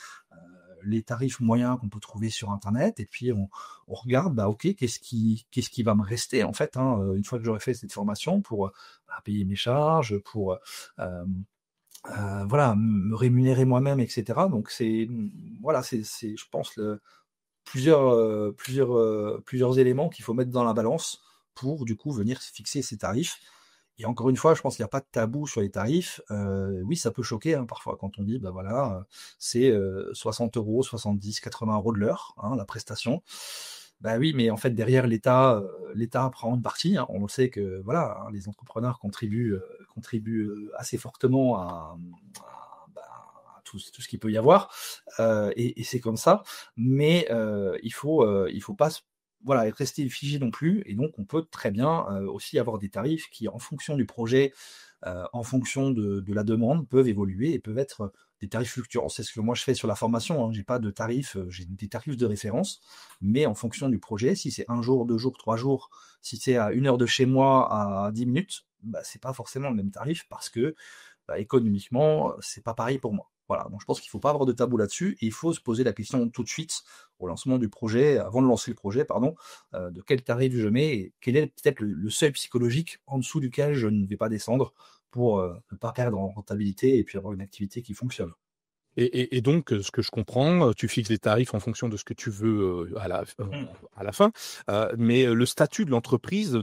les tarifs moyens qu'on peut trouver sur internet et puis on regarde, bah, OK, qu'est-ce qui va me rester en fait, hein, une fois que j'aurai fait cette formation pour, bah, payer mes charges, pour, voilà, me rémunérer moi-même et cetera. Donc voilà, c'est je pense plusieurs éléments qu'il faut mettre dans la balance pour du coup venir fixer ces tarifs. Et encore une fois, je pense qu'il y a pas de tabou sur les tarifs. Oui, ça peut choquer, hein, parfois quand on dit: «Bah, voilà, c'est, 60 €, 70, 80 € de l'heure, hein, la prestation». Bah oui, mais en fait derrière l'État prend une partie, hein. On le sait que voilà, hein, les entrepreneurs contribuent assez fortement à tout ce qu'il peut y avoir, et c'est comme ça. Mais il faut pas voilà, rester figé non plus. Et donc on peut très bien aussi avoir des tarifs qui, en fonction du projet, en fonction de la demande, peuvent évoluer et peuvent être des tarifs fluctuants. C'est ce que moi je fais sur la formation, hein. J'ai pas de tarifs, j'ai des tarifs de référence, mais en fonction du projet, si c'est 1 jour, 2 jours, 3 jours, si c'est à 1 heure de chez moi, à 10 minutes, bah, c'est pas forcément le même tarif parce que, bah, économiquement, c'est pas pareil pour moi. Voilà, donc je pense qu'il faut pas avoir de tabou là-dessus et il faut se poser la question tout de suite au lancement du projet, avant de lancer le projet, pardon, de quel tarif je mets et quel est peut-être le seuil psychologique en dessous duquel je ne vais pas descendre pour, ne pas perdre en rentabilité et puis avoir une activité qui fonctionne. Et donc, ce que je comprends, tu fixes les tarifs en fonction de ce que tu veux, Mmh. à la fin, mais le statut de l'entreprise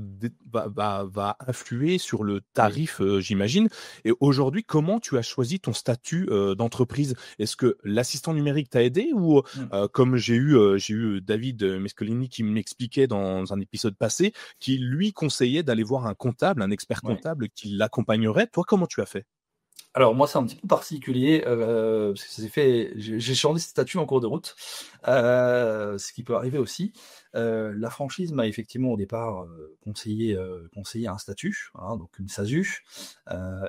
va influer sur le Oui. tarif, j'imagine. Et aujourd'hui, comment tu as choisi ton statut, d'entreprise? Est-ce que l'assistant numérique t'a aidé ou, Mmh. comme j'ai eu David Mescolini qui m'expliquait dans un épisode passé, qui lui conseillait d'aller voir un comptable, un expert Ouais. comptable qui l'accompagnerait. Toi, comment tu as fait? Alors moi, c'est un petit peu particulier, parce que ça s'est fait j'ai changé de statut en cours de route, ce qui peut arriver aussi. La franchise m'a effectivement au départ, conseillé un statut, hein, donc une SASU,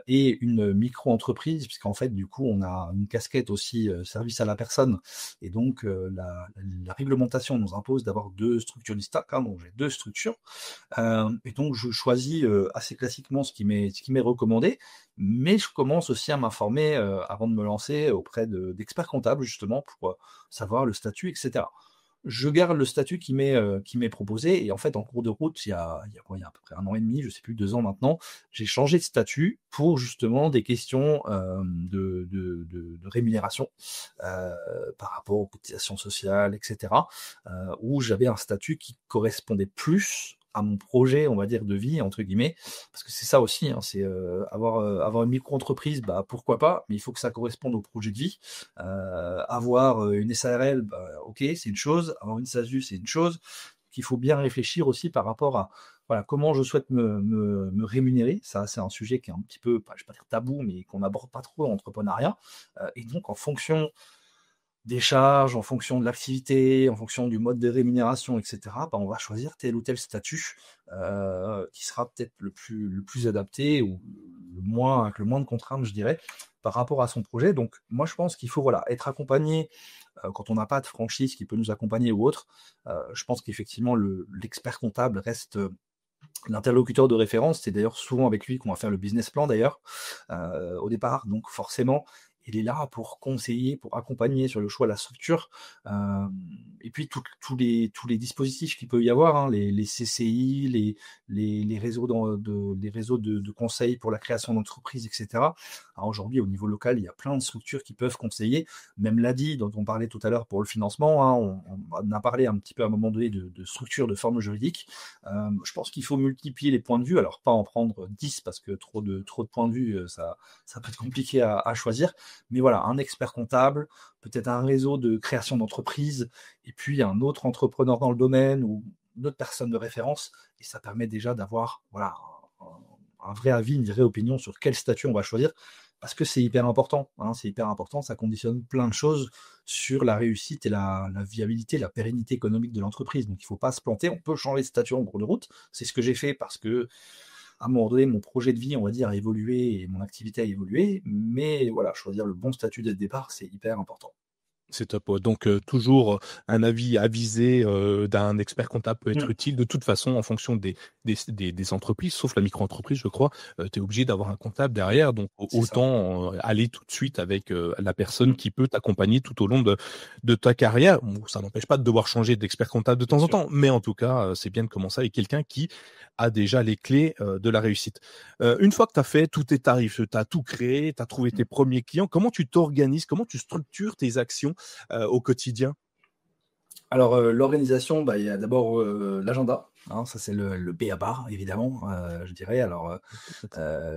et une micro-entreprise puisqu'en fait, du coup, on a une casquette aussi, service à la personne et donc la réglementation nous impose d'avoir 2 structures distinctes, hein, donc j'ai 2 structures. Et donc je choisis, assez classiquement ce qui m'est recommandé, mais je commence aussi à m'informer, avant de me lancer auprès d'experts comptables justement pour, savoir le statut et cetera. Je garde le statut qui m'est proposé et en fait en cours de route, il y a quoi? Il y a à peu près 1 an et demi, je sais plus, 2 ans maintenant, j'ai changé de statut pour justement des questions, de rémunération, par rapport aux cotisations sociales et cetera, où j'avais un statut qui correspondait plus à mon projet, on va dire, «de vie» entre guillemets. Parce que c'est ça aussi, hein, c'est, avoir une micro-entreprise, bah, pourquoi pas, mais il faut que ça corresponde au projet de vie. Avoir, une SARL, bah, OK, c'est une chose, avoir une SASU, c'est une chose. Qu'il faut bien réfléchir aussi par rapport à, voilà, comment je souhaite me rémunérer. Ça, c'est un sujet qui est un petit peu, pas je vais pas dire tabou, mais qu'on n'aborde pas trop dans l'entrepreneuriat, et donc en fonction des charges, en fonction de l'activité, en fonction du mode de rémunération et cetera, bah, on va choisir tel ou tel statut, qui sera peut-être le plus adapté ou le moins avec le moins de contraintes, je dirais, par rapport à son projet. Donc moi, je pense qu'il faut, voilà, être accompagné, quand on n'a pas de franchise qui peut nous accompagner ou autre. Je pense qu'effectivement l'expert comptable reste, l'interlocuteur de référence. C'est d'ailleurs souvent avec lui qu'on va faire le business plan d'ailleurs, au départ. Donc forcément, il est là pour conseiller, pour accompagner sur le choix de la structure. Et puis tous les dispositifs qu'il peut y avoir, hein, les CCI, les réseaux les réseaux de conseils pour la création d'entreprises, etc. Alors aujourd'hui, au niveau local, il y a plein de structures qui peuvent conseiller. Même l'ADI, dont on parlait tout à l'heure pour le financement, hein, on a parlé un petit peu à un moment donné de structures, de formes juridiques. Je pense qu'il faut multiplier les points de vue, alors pas en prendre 10 parce que trop de points de vue, ça peut être compliqué à choisir. Mais voilà, un expert comptable, peut-être un réseau de création d'entreprise, et puis un autre entrepreneur dans le domaine ou une autre personne de référence. Et ça permet déjà d'avoir, voilà, un vrai avis, une vraie opinion sur quel statut on va choisir. Parce que c'est hyper important, hein, c'est hyper important, ça conditionne plein de choses sur la réussite et la viabilité, la pérennité économique de l'entreprise. Donc il ne faut pas se planter, on peut changer de statut en cours de route. C'est ce que j'ai fait parce que à un moment donné, mon projet de vie, on va dire, a évolué et mon activité a évolué. Mais voilà, choisir le bon statut dès le départ, c'est hyper important. C'est top, ouais. Donc toujours, un avis avisé, d'un expert comptable peut être Mmh, utile. De toute façon, en fonction des entreprises, sauf la micro-entreprise, je crois, tu es obligé d'avoir un comptable derrière. Donc c'est ça. autant, aller tout de suite avec, la personne Mmh, qui peut t'accompagner tout au long de ta carrière. Bon, ça n'empêche pas de devoir changer d'expert comptable de bien temps en sûr. temps, mais en tout cas, c'est bien de commencer avec quelqu'un qui a déjà les clés, de la réussite. Une fois que tu as fait tous tes tarifs, tu as tout créé, tu as trouvé Mmh. tes premiers clients, comment tu t'organises? Comment tu structures tes actions au quotidien? Alors, l'organisation, bah, il y a d'abord, l'agenda, hein, ça c'est le b.a.-ba évidemment, je dirais. Alors,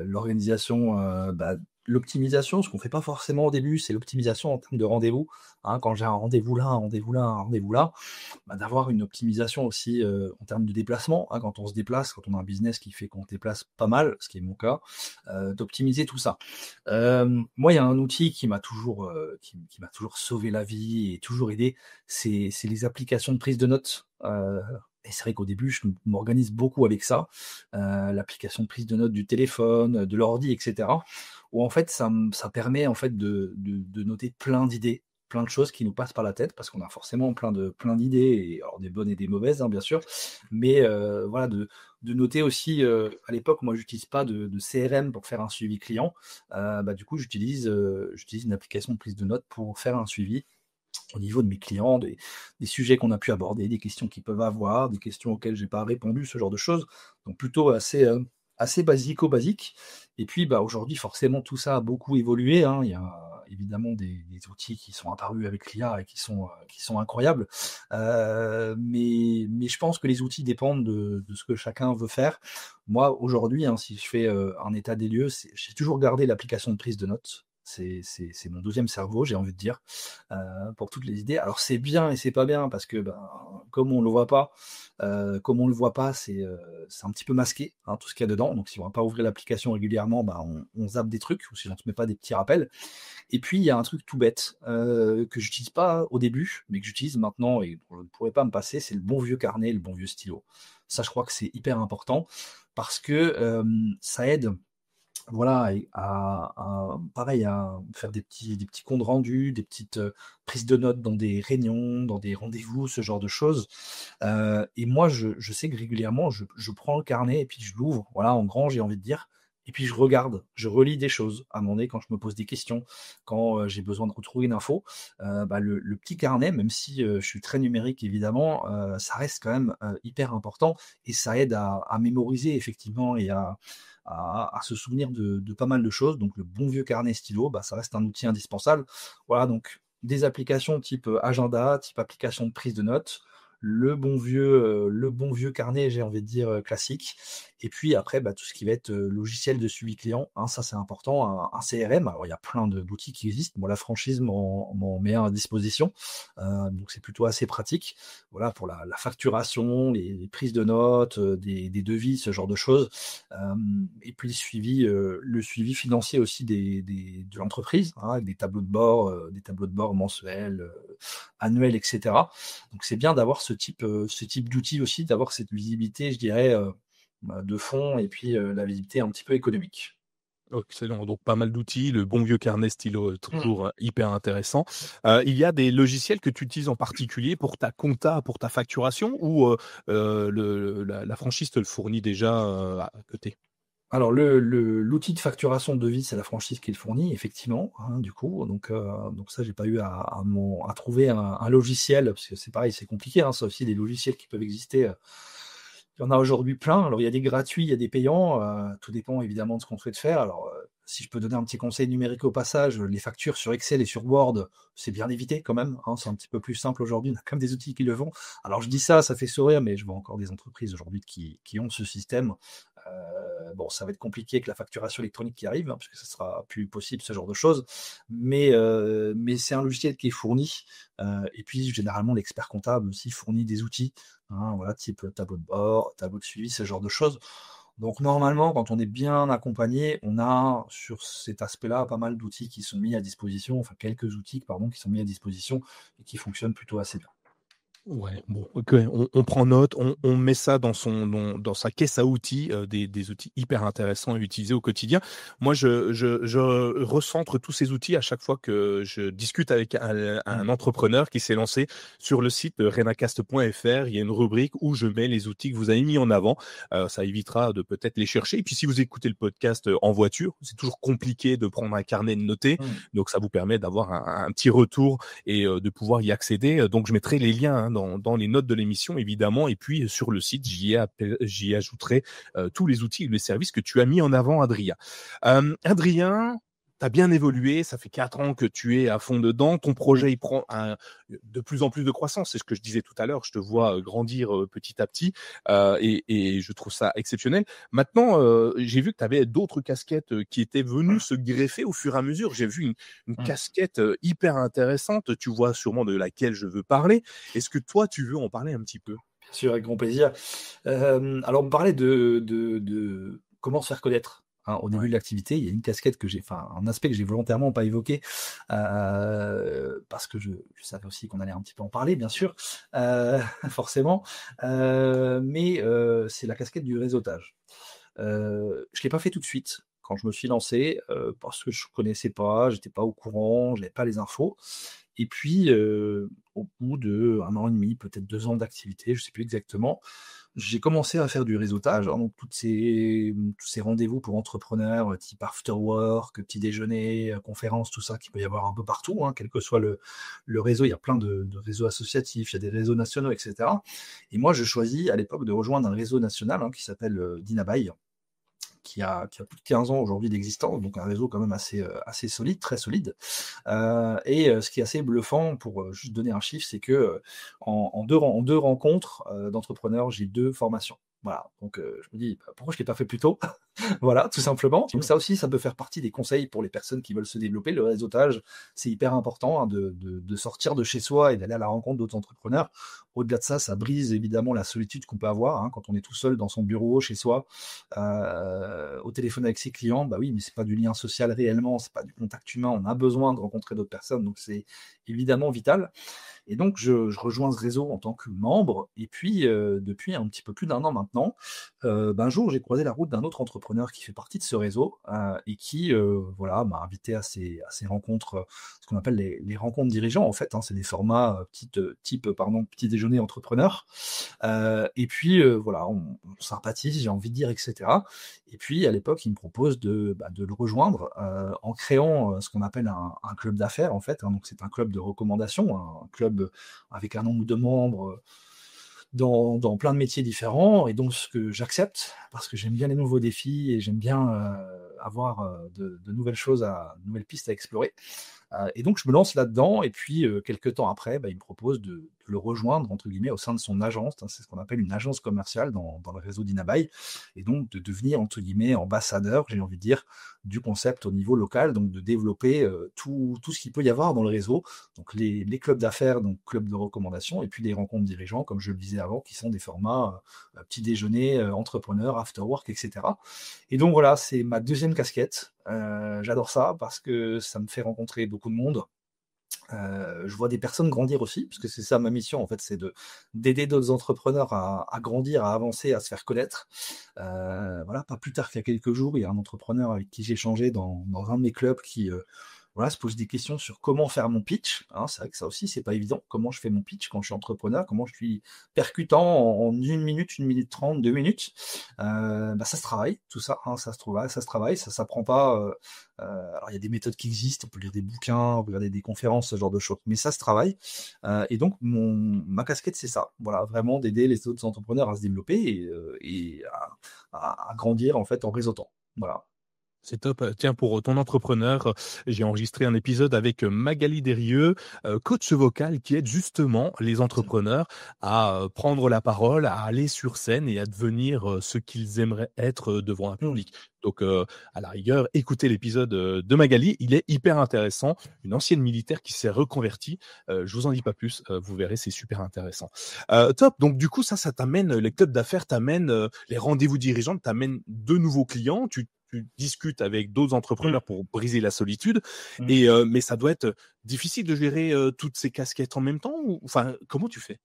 l'organisation, bah, l'optimisation, ce qu'on fait pas forcément au début, c'est l'optimisation en termes de rendez-vous. Quand j'ai un rendez-vous là, un rendez-vous là, un rendez-vous là, d'avoir une optimisation aussi en termes de déplacement. Quand on se déplace, quand on a un business qui fait qu'on se déplace pas mal, ce qui est mon cas, d'optimiser tout ça. Moi, il y a un outil qui m'a toujours qui m'a toujours sauvé la vie et toujours aidé, c'est les applications de prise de notes. Et c'est vrai qu'au début, je m'organise beaucoup avec ça, l'application de prise de notes du téléphone, de l'ordi, etc. Où en fait, ça permet en fait de noter plein d'idées, plein de choses qui nous passent par la tête, parce qu'on a forcément plein d'idées, et alors des bonnes et des mauvaises, bien sûr, mais voilà, de noter aussi. À l'époque, moi, j'utilise pas de CRM pour faire un suivi client. Du coup, j'utilise une application de prise de notes pour faire un suivi au niveau de mes clients, des sujets qu'on a pu aborder, des questions qu'ils peuvent avoir, des questions auxquelles j'ai pas répondu, ce genre de choses. Donc plutôt assez basico-basique. Et puis aujourd'hui, forcément, tout ça a beaucoup évolué. Il y a évidemment des outils qui sont apparus avec l'IA et qui sont incroyables. Mais je pense que les outils dépendent de ce que chacun veut faire. Moi, aujourd'hui, si je fais un état des lieux, j'ai toujours gardé l'application de prise de notes. C'est mon deuxième cerveau, j'ai envie de dire, pour toutes les idées. Alors c'est bien et c'est pas bien, parce que comme on le voit pas, c'est un petit peu masqué, tout ce qu'il y a dedans. Donc si on va pas ouvrir l'application régulièrement, on zappe des trucs, ou si on ne te met pas des petits rappels. Et puis il y a un truc tout bête que j'utilise pas au début, mais que j'utilise maintenant et dont je ne pourrais pas me passer, c'est le bon vieux carnet, le bon vieux stylo. Ça, je crois que c'est hyper important, parce que ça aide, voilà, et pareil, à faire des petits comptes rendus, des petites prises de notes dans des réunions, dans des rendez-vous, ce genre de choses. Et moi, je sais que régulièrement, je prends le carnet et puis je l'ouvre, voilà, en grand, j'ai envie de dire. Et puis je regarde, je relis des choses. À un moment donné, quand je me pose des questions, quand j'ai besoin de retrouver une info, le petit carnet, même si je suis très numérique évidemment, ça reste quand même hyper important, et ça aide à mémoriser effectivement, et à se souvenir de pas mal de choses. Donc le bon vieux carnet stylo, ça reste un outil indispensable. Voilà, donc des applications type agenda, type application de prise de notes, le bon vieux carnet, j'ai envie de dire, classique. Et puis après, tout ce qui va être logiciel de suivi client, ça c'est important, un CRM. Alors il y a plein d'outils qui existent. Moi, la franchise m'en met un à disposition, donc c'est plutôt assez pratique. Voilà, pour la facturation, les prises de notes, des devis, ce genre de choses. Et puis le suivi financier aussi de l'entreprise, avec des tableaux de bord mensuels, annuels, etc. Donc c'est bien d'avoir ce type d'outil aussi, d'avoir cette visibilité, je dirais, de fond, et puis la visibilité un petit peu économique. Excellent, donc pas mal d'outils, le bon vieux carnet stylo, toujours hyper intéressant. Il y a des logiciels que tu utilises en particulier pour ta compta, pour ta facturation, ou la franchise te le fournit déjà à côté? Alors l'outil de facturation de devis, c'est la franchise qui le fournit, effectivement, du coup. Donc ça, j'ai pas eu à trouver un logiciel, parce que c'est pareil, c'est compliqué, ça aussi, des logiciels qui peuvent exister. Il y en a aujourd'hui plein. Alors il y a des gratuits, il y a des payants, tout dépend évidemment de ce qu'on souhaite faire. Alors si je peux donner un petit conseil numérique au passage, les factures sur Excel et sur Word, c'est bien évité quand même, c'est un petit peu plus simple aujourd'hui, on a quand même des outils qui le font. Alors je dis ça fait sourire, mais je vois encore des entreprises aujourd'hui qui ont ce système. Ça va être compliqué avec la facturation électronique qui arrive, parce que ça sera plus possible, ce genre de choses. Mais c'est un logiciel qui est fourni. Et puis généralement l'expert comptable aussi fournit des outils, voilà, type tableau de bord, tableau de suivi, ce genre de choses. Donc normalement, quand on est bien accompagné, on a sur cet aspect-là pas mal d'outils qui sont mis à disposition, enfin quelques outils, pardon, qui sont mis à disposition et qui fonctionnent plutôt assez bien. Ouais, bon, OK, on prend note, on met ça dans sa caisse à outils, des outils hyper intéressants à utiliser au quotidien. Moi, je recentre tous ces outils à chaque fois que je discute avec un entrepreneur qui s'est lancé sur le site renacast.fr. Il y a une rubrique où je mets les outils que vous avez mis en avant. Ça évitera de peut-être les chercher. Et puis, si vous écoutez le podcast en voiture, c'est toujours compliqué de prendre un carnet de noter. Donc, ça vous permet d'avoir un petit retour et de pouvoir y accéder. Donc, je mettrai les liens dans les notes de l'émission, évidemment, et puis sur le site, j'y ajouterai tous les outils et les services que tu as mis en avant, Adrien. Adrien, tu as bien évolué, ça fait 4 ans que tu es à fond dedans, ton projet il prend de plus en plus de croissance, c'est ce que je disais tout à l'heure, je te vois grandir petit à petit et je trouve ça exceptionnel. Maintenant, j'ai vu que tu avais d'autres casquettes qui étaient venues se greffer au fur et à mesure. J'ai vu une casquette hyper intéressante, tu vois sûrement de laquelle je veux parler. Est-ce que toi, tu veux en parler un petit peu? Bien sûr, avec grand plaisir. Alors, on me parlait de comment se faire connaître. Hein, au début de l'activité, il y a une casquette un aspect que j'ai volontairement pas évoqué, parce que je savais aussi qu'on allait un petit peu en parler, bien sûr, forcément. Mais c'est la casquette du réseautage. Je l'ai pas fait tout de suite quand je me suis lancé, parce que je connaissais pas, j'étais pas au courant, j'avais pas les infos. Et puis, au bout d'1 an et demi, peut-être 2 ans d'activité, je sais plus exactement, j'ai commencé à faire du réseautage, hein, donc tous ces rendez-vous pour entrepreneurs, type after work, petit déjeuner, conférences, tout ça qu'il peut y avoir un peu partout, hein, quel que soit le réseau. Il y a plein de réseaux associatifs, il y a des réseaux nationaux, et cetera. Et moi, je choisis à l'époque de rejoindre un réseau national, hein, qui s'appelle Dinabai, qui a plus de 15 ans aujourd'hui d'existence, donc un réseau quand même assez solide, très solide. Ce qui est assez bluffant, pour juste donner un chiffre, c'est que en deux rencontres d'entrepreneurs, j'ai 2 formations. Voilà, donc je me dis, bah, pourquoi je ne l'ai pas fait plus tôt? Voilà, tout simplement. Donc ça aussi, ça peut faire partie des conseils pour les personnes qui veulent se développer. Le réseautage, c'est hyper important, hein, de sortir de chez soi et d'aller à la rencontre d'autres entrepreneurs. Au-delà de ça, ça brise évidemment la solitude qu'on peut avoir, hein, quand on est tout seul dans son bureau, chez soi, au téléphone avec ses clients. Bah oui, mais c'est pas du lien social réellement, c'est pas du contact humain. On a besoin de rencontrer d'autres personnes, donc c'est évidemment vital. Et donc, je rejoins ce réseau en tant que membre. Et puis, depuis un petit peu plus d'1 an maintenant, un jour, j'ai croisé la route d'un autre entrepreneur qui fait partie de ce réseau, et qui, voilà, m'a invité à ces rencontres, ce qu'on appelle les rencontres dirigeants, en fait, hein. C'est des formats petit déjeuner entrepreneur. Et puis, voilà, on sympathise, j'ai envie de dire, etc. Et puis, à l'époque, il me propose de le rejoindre, en créant ce qu'on appelle un club d'affaires, en fait, hein. Donc, c'est un club de recommandation, un club avec un nombre de membres dans plein de métiers différents, et donc ce que j'accepte parce que j'aime bien les nouveaux défis et j'aime bien avoir de nouvelles choses, de nouvelles pistes à explorer. Et donc je me lance là-dedans, et puis quelques temps après, il me propose de le rejoindre entre guillemets au sein de son agence, hein. C'est ce qu'on appelle une agence commerciale dans le réseau d'Inabai, et donc de devenir entre guillemets ambassadeur, j'ai envie de dire, du concept au niveau local, donc de développer tout ce qu'il peut y avoir dans le réseau, donc les clubs d'affaires, donc clubs de recommandation, et puis les rencontres dirigeants, comme je le disais avant, qui sont des formats petit déjeuner, entrepreneur, after work, etc. Et donc voilà, c'est ma deuxième casquette. J'adore ça parce que ça me fait rencontrer beaucoup de monde. Je vois des personnes grandir aussi, parce que c'est ça ma mission en fait, c'est d'aider d'autres entrepreneurs à grandir, à avancer, à se faire connaître. Voilà, pas plus tard qu'il y a quelques jours, il y a un entrepreneur avec qui j'ai échangé dans un de mes clubs qui voilà, se pose des questions sur comment faire mon pitch, hein. C'est vrai que ça aussi, c'est pas évident. Comment je fais mon pitch quand je suis entrepreneur, comment je suis percutant en 1 minute, 1 minute 30, 2 minutes. Ça se travaille, tout ça, hein, ça se travaille, ça s'apprend pas. Alors il y a des méthodes qui existent, on peut lire des bouquins, regarder des conférences, ce genre de choses, mais ça se travaille. Et donc ma casquette, c'est ça, voilà, vraiment d'aider les autres entrepreneurs à se développer et à grandir en fait en réseautant. Voilà. C'est top. Tiens, pour ton entrepreneur, j'ai enregistré un épisode avec Magali Desrieux, coach vocal qui aide justement les entrepreneurs à prendre la parole, à aller sur scène et à devenir ce qu'ils aimeraient être devant un public. Donc, à la rigueur, écoutez l'épisode de Magali, il est hyper intéressant. Une ancienne militaire qui s'est reconvertie. Je vous en dis pas plus, vous verrez, c'est super intéressant. Top. Donc, du coup, ça t'amène, les clubs d'affaires t'amènent, les rendez-vous dirigeants t'amènent de nouveaux clients. Tu discutes avec d'autres entrepreneurs pour briser la solitude. Et mais ça doit être difficile de gérer toutes ces casquettes en même temps, ou enfin comment tu fais?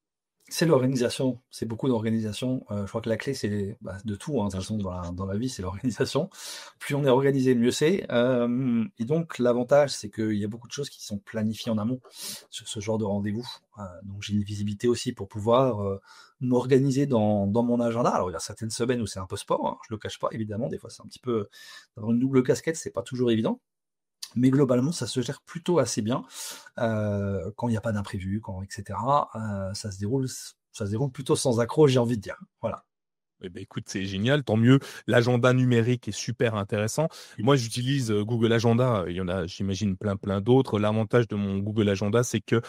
C'est l'organisation, c'est beaucoup d'organisation. Je crois que la clé, c'est de tout, hein, de toute façon, dans la vie, c'est l'organisation. Plus on est organisé, mieux c'est. Et donc, l'avantage, c'est qu'il y a beaucoup de choses qui sont planifiées en amont sur ce genre de rendez-vous. Donc, j'ai une visibilité aussi pour pouvoir m'organiser dans mon agenda. Alors, il y a certaines semaines où c'est un peu sport, hein, je le cache pas, évidemment. Des fois, c'est un petit peu... D'avoir une double casquette, c'est pas toujours évident. Mais globalement, ça se gère plutôt assez bien quand il n'y a pas d'imprévu, etc. Ça se déroule plutôt sans accroc, j'ai envie de dire. Voilà. Eh ben, écoute, c'est génial, tant mieux. L'agenda numérique est super intéressant. Moi, j'utilise Google Agenda. Il y en a, j'imagine, plein d'autres. L'avantage de mon Google Agenda, c'est que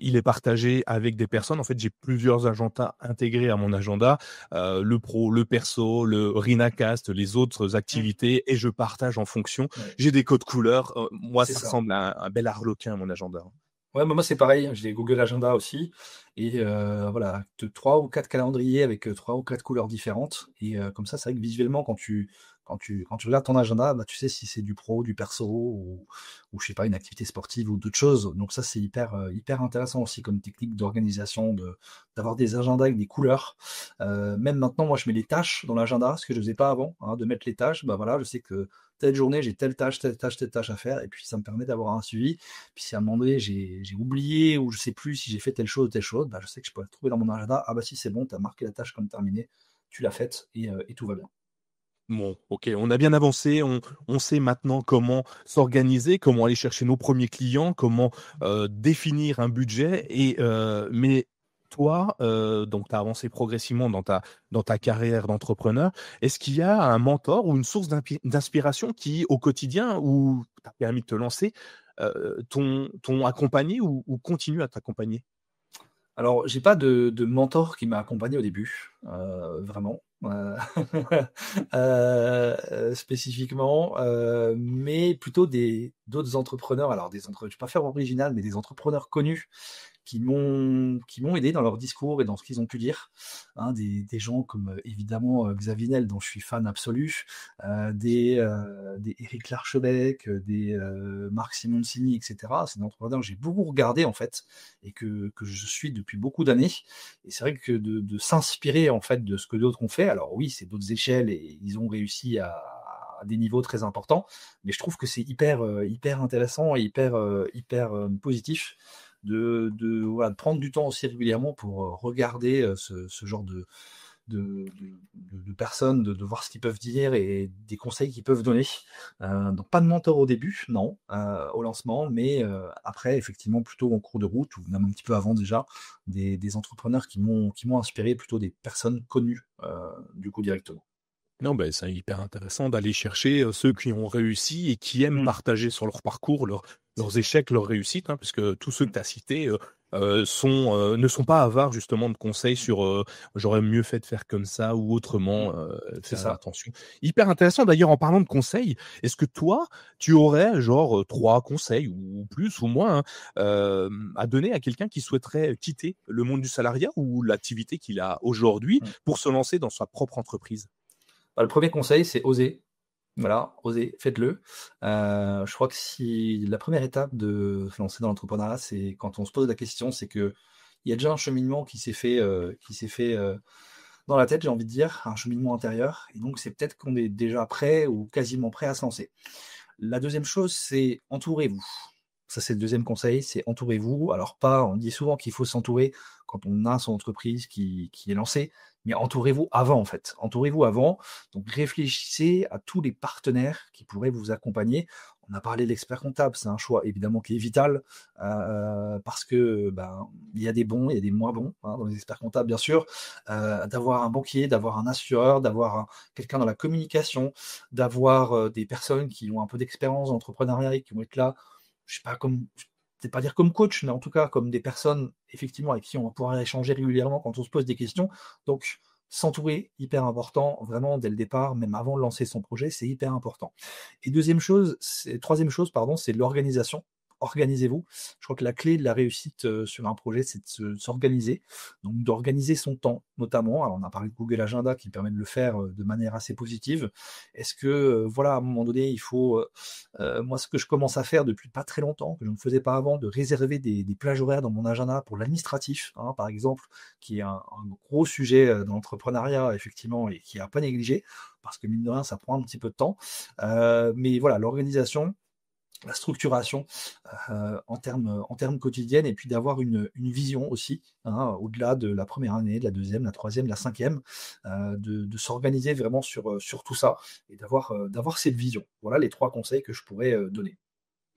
il est partagé avec des personnes. En fait, j'ai plusieurs agendas intégrés à mon agenda, le pro, le perso, le Rinacast, les autres Mmh. activités, et je partage en fonction. Ouais, J'ai des codes couleurs. Moi, c'est ça ça. ressemble à un bel arlequin, mon agenda. Ouais, bah, moi, c'est pareil, j'ai Google Agenda aussi et voilà, de 3 ou 4 calendriers avec, 3 ou 4 couleurs différentes et comme ça, c'est vrai que visuellement, quand tu regardes ton agenda, bah, tu sais si c'est du pro, du perso ou je sais pas, une activité sportive ou d'autres choses. Donc ça, c'est hyper intéressant aussi comme technique d'organisation, d'avoir des agendas avec des couleurs. Même maintenant, moi, je mets les tâches dans l'agenda, ce que je faisais pas avant, hein, de mettre les tâches. Bah, voilà, je sais que telle journée, j'ai telle tâche, telle tâche, telle tâche à faire et puis ça me permet d'avoir un suivi. Puis si à un moment donné j'ai oublié ou je sais plus si j'ai fait telle chose ou telle chose, bah, je sais que je peux la trouver dans mon agenda. Ah bah si c'est bon, tu as marqué la tâche comme terminée, tu l'as faite et tout va bien. Bon, OK, on a bien avancé, on sait maintenant comment s'organiser, comment aller chercher nos premiers clients, comment, définir un budget mais toi, donc tu as avancé progressivement dans ta carrière d'entrepreneur. Est-ce qu'il y a un mentor ou une source d'inspiration qui, au quotidien, ou t'a permis de te lancer, t'ont accompagné ou continuent à t'accompagner? Alors, j'ai pas de mentor qui m'a accompagné au début, vraiment, spécifiquement, mais plutôt des d'autres entrepreneurs. Alors je vais pas faire original, mais des entrepreneurs connus qui m'ont aidé dans leur discours et dans ce qu'ils ont pu dire, hein. Des gens comme, évidemment, Xavier Niel dont je suis fan absolu, des Éric Larchevêque, des, Marc Simoncini et cetera. C'est des entrepreneurs que j'ai beaucoup regardé en fait et que je suis depuis beaucoup d'années et c'est vrai que de s'inspirer en fait de ce que d'autres ont fait, alors oui, c'est d'autres échelles et ils ont réussi à des niveaux très importants, mais je trouve que c'est hyper intéressant et hyper positif voilà, de prendre du temps aussi régulièrement pour regarder ce genre de personnes, de voir ce qu'ils peuvent dire et des conseils qu'ils peuvent donner. Donc pas de mentor au début, non, au lancement, mais après, effectivement, plutôt en cours de route ou même un petit peu avant déjà, des entrepreneurs qui m'ont inspiré, plutôt des personnes connues, du coup directement. Non, ben, c'est hyper intéressant d'aller chercher, ceux qui ont réussi et qui aiment Mmh, partager sur leur parcours, c'est leurs ça. échecs, leurs réussites, hein, puisque tous ceux que Mmh, tu as cités, ne sont pas avares justement de conseils sur, «J'aurais mieux fait de faire comme ça» ou mmh, autrement, c'est faire ça. attention. Hyper intéressant d'ailleurs en parlant de conseils, est-ce que toi, tu aurais genre, 3 conseils ou plus ou moins, hein, à donner à quelqu'un qui souhaiterait quitter le monde du salariat ou l'activité qu'il a aujourd'hui Mmh. pour se lancer dans sa propre entreprise? Bah, le premier conseil, c'est oser. Voilà, osez, faites-le. Je crois que si la première étape de se lancer dans l'entrepreneuriat, c'est quand on se pose la question, c'est qu'il y a déjà un cheminement qui s'est fait dans la tête, j'ai envie de dire, un cheminement intérieur et donc c'est peut-être qu'on est déjà prêt ou quasiment prêt à se lancer. La deuxième chose, c'est entourez-vous. Ça, c'est le deuxième conseil, c'est entourez-vous. Alors pas on dit souvent qu'il faut s'entourer quand on a son entreprise qui est lancée, mais entourez-vous avant, en fait. Entourez-vous avant, donc réfléchissez à tous les partenaires qui pourraient vous accompagner. On a parlé de l'expert comptable, c'est un choix évidemment qui est vital, parce que, ben, il y a des bons, il y a des moins bons, hein, dans les experts comptables, bien sûr. D'avoir un banquier, d'avoir un assureur, d'avoir quelqu'un dans la communication, d'avoir, des personnes qui ont un peu d'expérience d'entrepreneuriat et qui vont être là, je sais pas, comme je vais pas dire comme coach, mais en tout cas comme des personnes effectivement avec qui on va pouvoir échanger régulièrement quand on se pose des questions. Donc s'entourer, hyper important, vraiment dès le départ, même avant de lancer son projet, c'est hyper important. Et troisième chose, pardon, c'est l'organisation. Organisez-vous. Je crois que la clé de la réussite, sur un projet, c'est de s'organiser, donc d'organiser son temps notamment. Alors on a parlé de Google Agenda qui permet de le faire, de manière assez positive. Est-ce que, voilà, à un moment donné, il faut, moi ce que je commence à faire depuis pas très longtemps, que je ne faisais pas avant, de réserver des plages horaires dans mon agenda pour l'administratif, hein, par exemple, qui est un gros sujet, dans l'entrepreneuriat effectivement et qui est à pas négliger, parce que mine de rien, ça prend un petit peu de temps. Mais voilà, l'organisation, la structuration, en termes quotidiennes et puis d'avoir une vision aussi, hein, au-delà de la première année, de la deuxième, la troisième, la cinquième, de s'organiser vraiment sur tout ça et d'avoir cette vision. Voilà les 3 conseils que je pourrais, donner.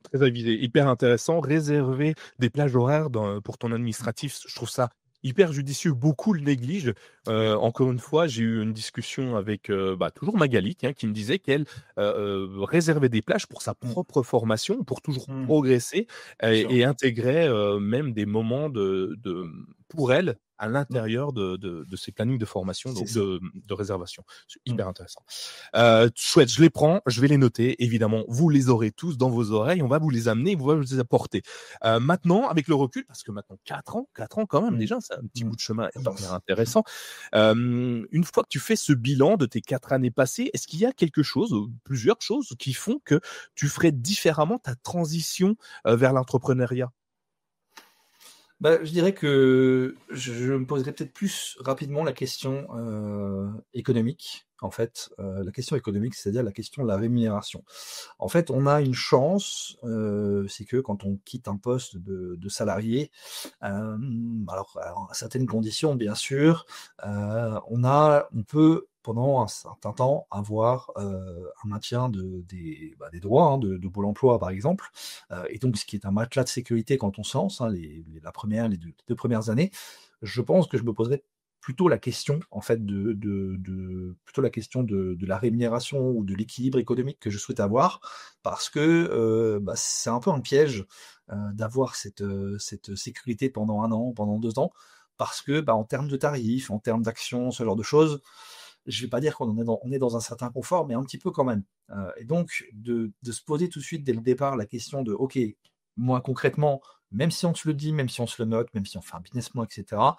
Très avisé, hyper intéressant. Réserver des plages horaires pour ton administratif, je trouve ça hyper judicieux, beaucoup le négligent. Oui. Encore une fois, j'ai eu une discussion avec, toujours Magali, tiens, qui me disait qu'elle, réservait des plages pour sa Mmh. propre formation, pour toujours Mmh. progresser Bien sûr. et intégrait, même des moments pour elle, à Mmh. l'intérieur de ses plannings de formation, C'est donc ça. de réservation. C'est Mmh. hyper intéressant. Chouette, je les prends, je vais les noter. Évidemment, vous les aurez tous dans vos oreilles. On va vous les amener, on va vous les apporter. Maintenant, avec le recul, parce que maintenant 4 ans quand même Mmh. déjà, c'est un petit Mmh. bout de chemin Ça hyper passe. intéressant. Une fois que tu fais ce bilan de tes 4 années passées, est-ce qu'il y a quelque chose ou plusieurs choses qui font que tu ferais différemment ta transition, vers l'entrepreneuriat? Bah, je dirais que je me poserais peut-être plus rapidement la question, économique, en fait, la question économique, c'est-à-dire la question de la rémunération. En fait, on a une chance, c'est que quand on quitte un poste de salarié, alors à certaines conditions bien sûr, on peut pendant un certain temps avoir, un maintien des droits, hein, de Pôle emploi par exemple, et donc ce qui est un matelas de sécurité quand on se lance, hein, la 1re, les 2 premières années. Je pense que je me poserais plutôt la question en fait plutôt la question de la rémunération ou de l'équilibre économique que je souhaite avoir parce que, c'est un peu un piège, d'avoir cette sécurité pendant 1 an, pendant 2 ans parce que, en termes de tarifs, en termes d'actions, ce genre de choses, je vais pas dire on est dans un certain confort, mais un petit peu quand même. Et donc de se poser tout de suite dès le départ la question de: «OK, moi concrètement, même si on se le dit, même si on se le note, même si on fait un business plan et cetera,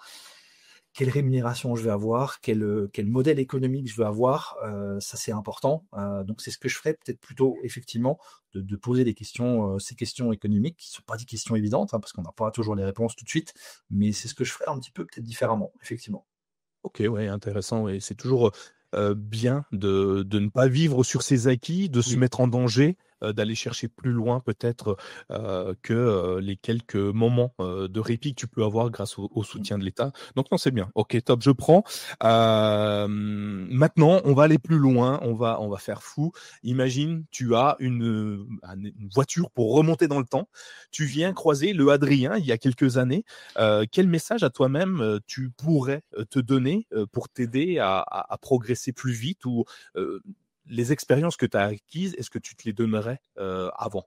quelle rémunération je vais avoir? Quel modèle économique je veux avoir?» Ça c'est important. Donc c'est ce que je ferais peut-être plutôt effectivement de poser des questions, ces questions économiques qui sont pas des questions évidentes, hein, parce qu'on n'a pas toujours les réponses tout de suite, mais c'est ce que je ferais un petit peu peut-être différemment, effectivement. OK, ouais, intéressant, ouais. C'est toujours, bien de ne pas vivre sur ses acquis, de se Oui. mettre en danger, d'aller chercher plus loin peut-être, que, les quelques moments, de répit que tu peux avoir grâce au Mmh. soutien de l'État. Donc non, c'est bien. OK, top, je prends. Maintenant, on va aller plus loin, on va faire fou. Imagine, tu as une voiture pour remonter dans le temps. Tu viens croiser le Adrien il y a quelques années. Quel message à toi-même, tu pourrais, te donner, pour t'aider à progresser plus vite ou, les expériences que tu as acquises, est-ce que tu te les donnerais, avant?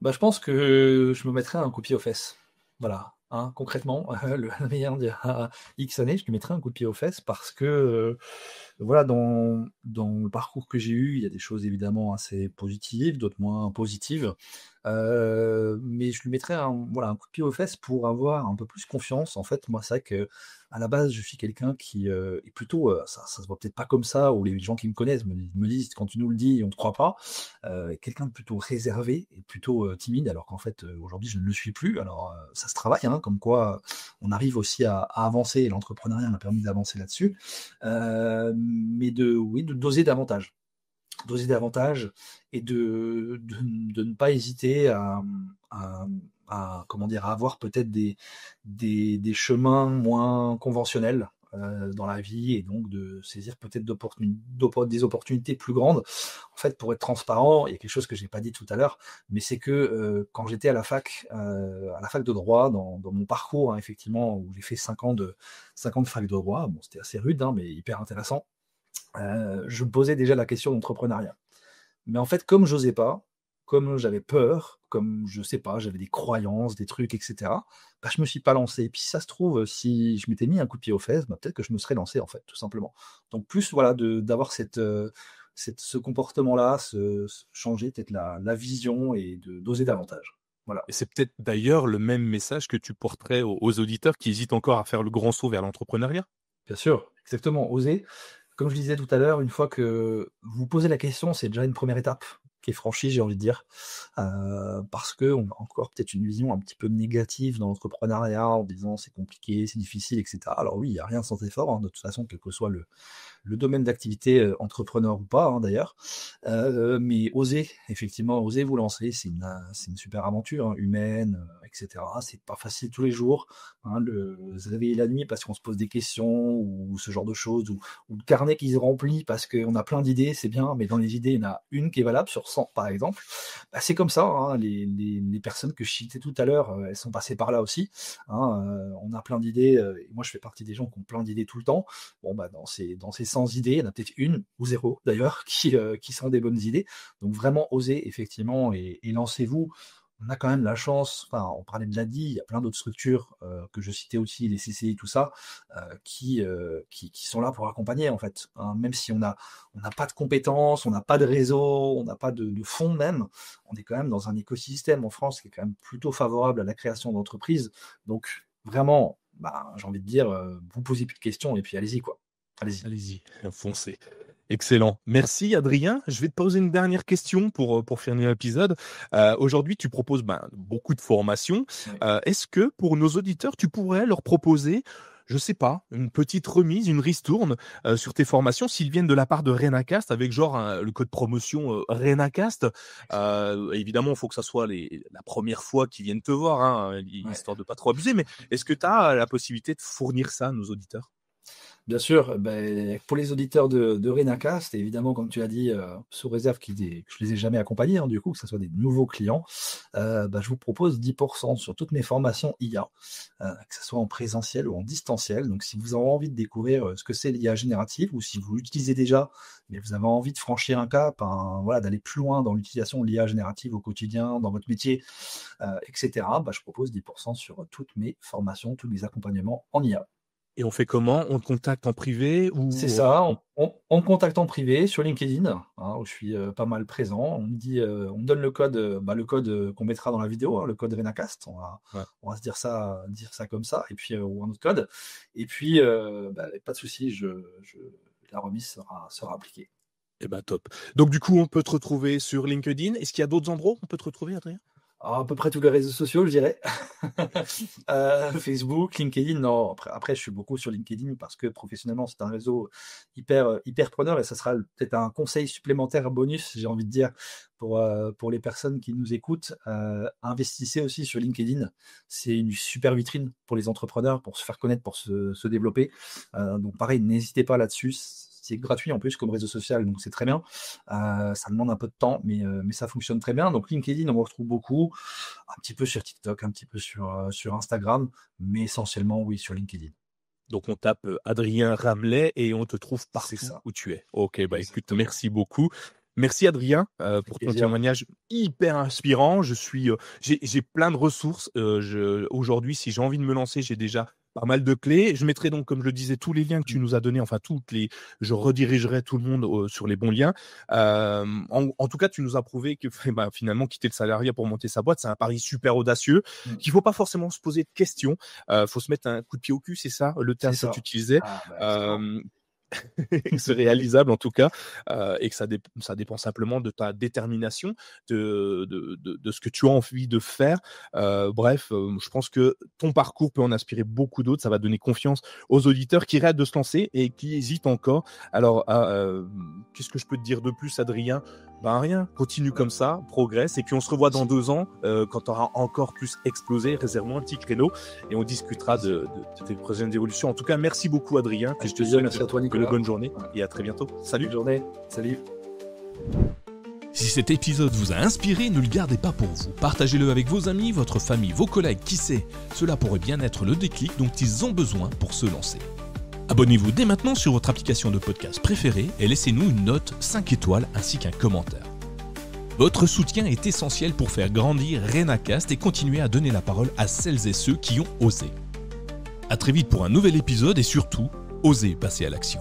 Bah, je pense que je me mettrais un coup de pied aux fesses. Voilà, hein, concrètement, le Adrien d'il y a X années, je lui mettrais un coup de pied aux fesses parce que, voilà, dans le parcours que j'ai eu, il y a des choses évidemment assez positives, d'autres moins positives. Mais je lui mettrais un coup de pied aux fesses pour avoir un peu plus confiance. En fait, moi, c'est vrai qu'à la base, je suis quelqu'un qui, est plutôt, ça se voit peut-être pas comme ça ou les gens qui me connaissent me disent: «Quand tu nous le dis, on te croit pas». Quelqu'un de plutôt réservé et plutôt, timide alors qu'en fait, aujourd'hui, je ne le suis plus. Alors, ça se travaille, hein, comme quoi, on arrive aussi à avancer et l'entrepreneuriat m'a permis d'avancer là-dessus. Mais oui, de doser davantage. Doser davantage et de ne pas hésiter à comment dire? À avoir peut-être des chemins moins conventionnels, dans la vie et donc de saisir peut-être des opportunités plus grandes. En fait, pour être transparent, il y a quelque chose que j'ai pas dit tout à l'heure, mais c'est que, quand j'étais à la fac de droit, dans mon parcours, hein, effectivement, où j'ai fait 5 ans de fac de droit, bon, c'était assez rude, hein, mais hyper intéressant. Je me posais déjà la question d'entrepreneuriat. Mais en fait, comme j'osais pas, comme j'avais peur, comme je sais pas, j'avais des croyances, des trucs et cetera, je me suis pas lancé. Et puis si ça se trouve, si je m'étais mis un coup de pied aux fesses, peut-être que je me serais lancé en fait, tout simplement. Donc plus voilà d'avoir ce comportement-là, changer peut-être la vision et d'oser davantage. Voilà. Et c'est peut-être d'ailleurs le même message que tu porterais aux auditeurs qui hésitent encore à faire le grand saut vers l'entrepreneuriat? Bien sûr, exactement, oser. Comme je disais tout à l'heure, une fois que vous posez la question, c'est déjà une première étape qui est franchie, j'ai envie de dire. Parce qu'on a encore peut-être une vision un petit peu négative dans l'entrepreneuriat en disant: «C'est compliqué, c'est difficile» et cetera. Alors oui, il y a rien sans effort, hein, de toute façon, quel que soit le domaine d'activité, entrepreneur ou pas, hein, d'ailleurs. Mais oser, effectivement, oser vous lancer, c'est une super aventure, hein, humaine, et cetera. C'est pas facile tous les jours, hein, se réveiller la nuit parce qu'on se pose des questions ou ce genre de choses ou le carnet qui se remplit parce qu'on a plein d'idées, c'est bien, mais dans les idées, il y en a une qui est valable sur 10% par exemple. Bah, c'est comme ça, hein, les personnes que je citais tout à l'heure, elles sont passées par là aussi. Hein, on a plein d'idées, et moi je fais partie des gens qui ont plein d'idées tout le temps. Bon, bah, dans ces 100 idées, il y en a peut-être une ou zéro d'ailleurs qui sont des bonnes idées. Donc vraiment osez effectivement et lancez-vous. On a quand même la chance, enfin, on parlait de l'ADI, il y a plein d'autres structures que je citais aussi, les CCI, tout ça, qui sont là pour accompagner en fait. Hein, même si on n'a pas de compétences, on n'a pas de réseau, on n'a pas de fonds même, on est quand même dans un écosystème en France qui est quand même plutôt favorable à la création d'entreprises. Donc vraiment, bah, j'ai envie de dire, vous posez plus de questions et puis allez-y quoi. Allez-y, foncez. Excellent. Merci Adrien. Je vais te poser une dernière question pour finir l'épisode. Aujourd'hui, tu proposes beaucoup de formations. Oui. Est-ce que pour nos auditeurs, tu pourrais leur proposer, je sais pas, une petite remise, une ristourne sur tes formations s'ils viennent de la part de Renacast avec genre le code promotion Renacast. Évidemment, il faut que ça soit la première fois qu'ils viennent te voir, hein, histoire de pas trop abuser. Mais est-ce que tu as la possibilité de fournir ça à nos auditeurs? Bien sûr, pour les auditeurs de Renacast, et évidemment, comme tu as dit, sous réserve que je les ai jamais accompagnés, hein, du coup, que ce soit des nouveaux clients, je vous propose 10% sur toutes mes formations IA, que ce soit en présentiel ou en distanciel. Donc, si vous avez envie de découvrir ce que c'est l'IA générative, ou si vous l'utilisez déjà, mais vous avez envie de franchir un cap, d'aller plus loin dans l'utilisation de l'IA générative au quotidien, dans votre métier, etc., je propose 10% sur toutes mes formations, tous mes accompagnements en IA. Et on fait comment? On te contacte en privé ou... C'est ça, on me contacte en privé sur LinkedIn, hein, où je suis pas mal présent. On me donne le code qu'on mettra dans la vidéo, hein, le code Renacast. On va se dire ça comme ça, et puis ou un autre code. Et puis pas de souci, la remise sera appliquée. Eh ben top. Donc du coup, on peut te retrouver sur LinkedIn. Est-ce qu'il y a d'autres endroits où on peut te retrouver, Adrien? À peu près tous les réseaux sociaux, je dirais. Facebook, LinkedIn, non. Après, je suis beaucoup sur LinkedIn parce que professionnellement, c'est un réseau hyper preneur et ça sera peut-être un conseil supplémentaire bonus, j'ai envie de dire, pour les personnes qui nous écoutent. Investissez aussi sur LinkedIn. C'est une super vitrine pour les entrepreneurs, pour se faire connaître, pour se développer. Donc pareil, n'hésitez pas là-dessus. C'est gratuit en plus comme réseau social, donc c'est très bien. Ça demande un peu de temps, mais ça fonctionne très bien. Donc LinkedIn, on me retrouve beaucoup, un petit peu sur TikTok, un petit peu sur Instagram, mais essentiellement, oui, sur LinkedIn. Donc on tape Adrien Ramelet et on te trouve partout où tu es. Ok, écoute, merci beaucoup. Merci Adrien pour ton témoignage hyper inspirant. J'ai plein de ressources. Aujourd'hui, si j'ai envie de me lancer, j'ai déjà pas mal de clés. Je mettrai donc, comme je le disais, tous les liens que tu nous as donnés, je redirigerai tout le monde sur les bons liens. En tout cas, tu nous as prouvé que finalement, quitter le salariat pour monter sa boîte, c'est un pari super audacieux, qu'il faut pas forcément se poser de questions. Faut se mettre un coup de pied au cul, c'est ça le terme que tu utilisais. C'est réalisable en tout cas, et que ça dépend simplement de ta détermination, de ce que tu as envie de faire. Je pense que ton parcours peut en inspirer beaucoup d'autres. Ça va donner confiance aux auditeurs qui rêvent de se lancer et qui hésitent encore. Alors, qu'est-ce que je peux te dire de plus, Adrien? Rien, continue comme ça, progresse, et puis on se revoit dans 2 ans quand tu auras encore plus explosé. Réserve-moi un petit créneau et on discutera de tes prochaines évolutions. En tout cas, merci beaucoup Adrien. Je te dis merci à toi Nicolas. Bonne journée et à très bientôt. Salut. Bonne journée. Salut. Si cet épisode vous a inspiré, ne le gardez pas pour vous. Partagez-le avec vos amis, votre famille, vos collègues, qui sait. Cela pourrait bien être le déclic dont ils ont besoin pour se lancer. Abonnez-vous dès maintenant sur votre application de podcast préférée et laissez-nous une note 5 étoiles ainsi qu'un commentaire. Votre soutien est essentiel pour faire grandir Renacast et continuer à donner la parole à celles et ceux qui ont osé. À très vite pour un nouvel épisode et surtout, osez passer à l'action.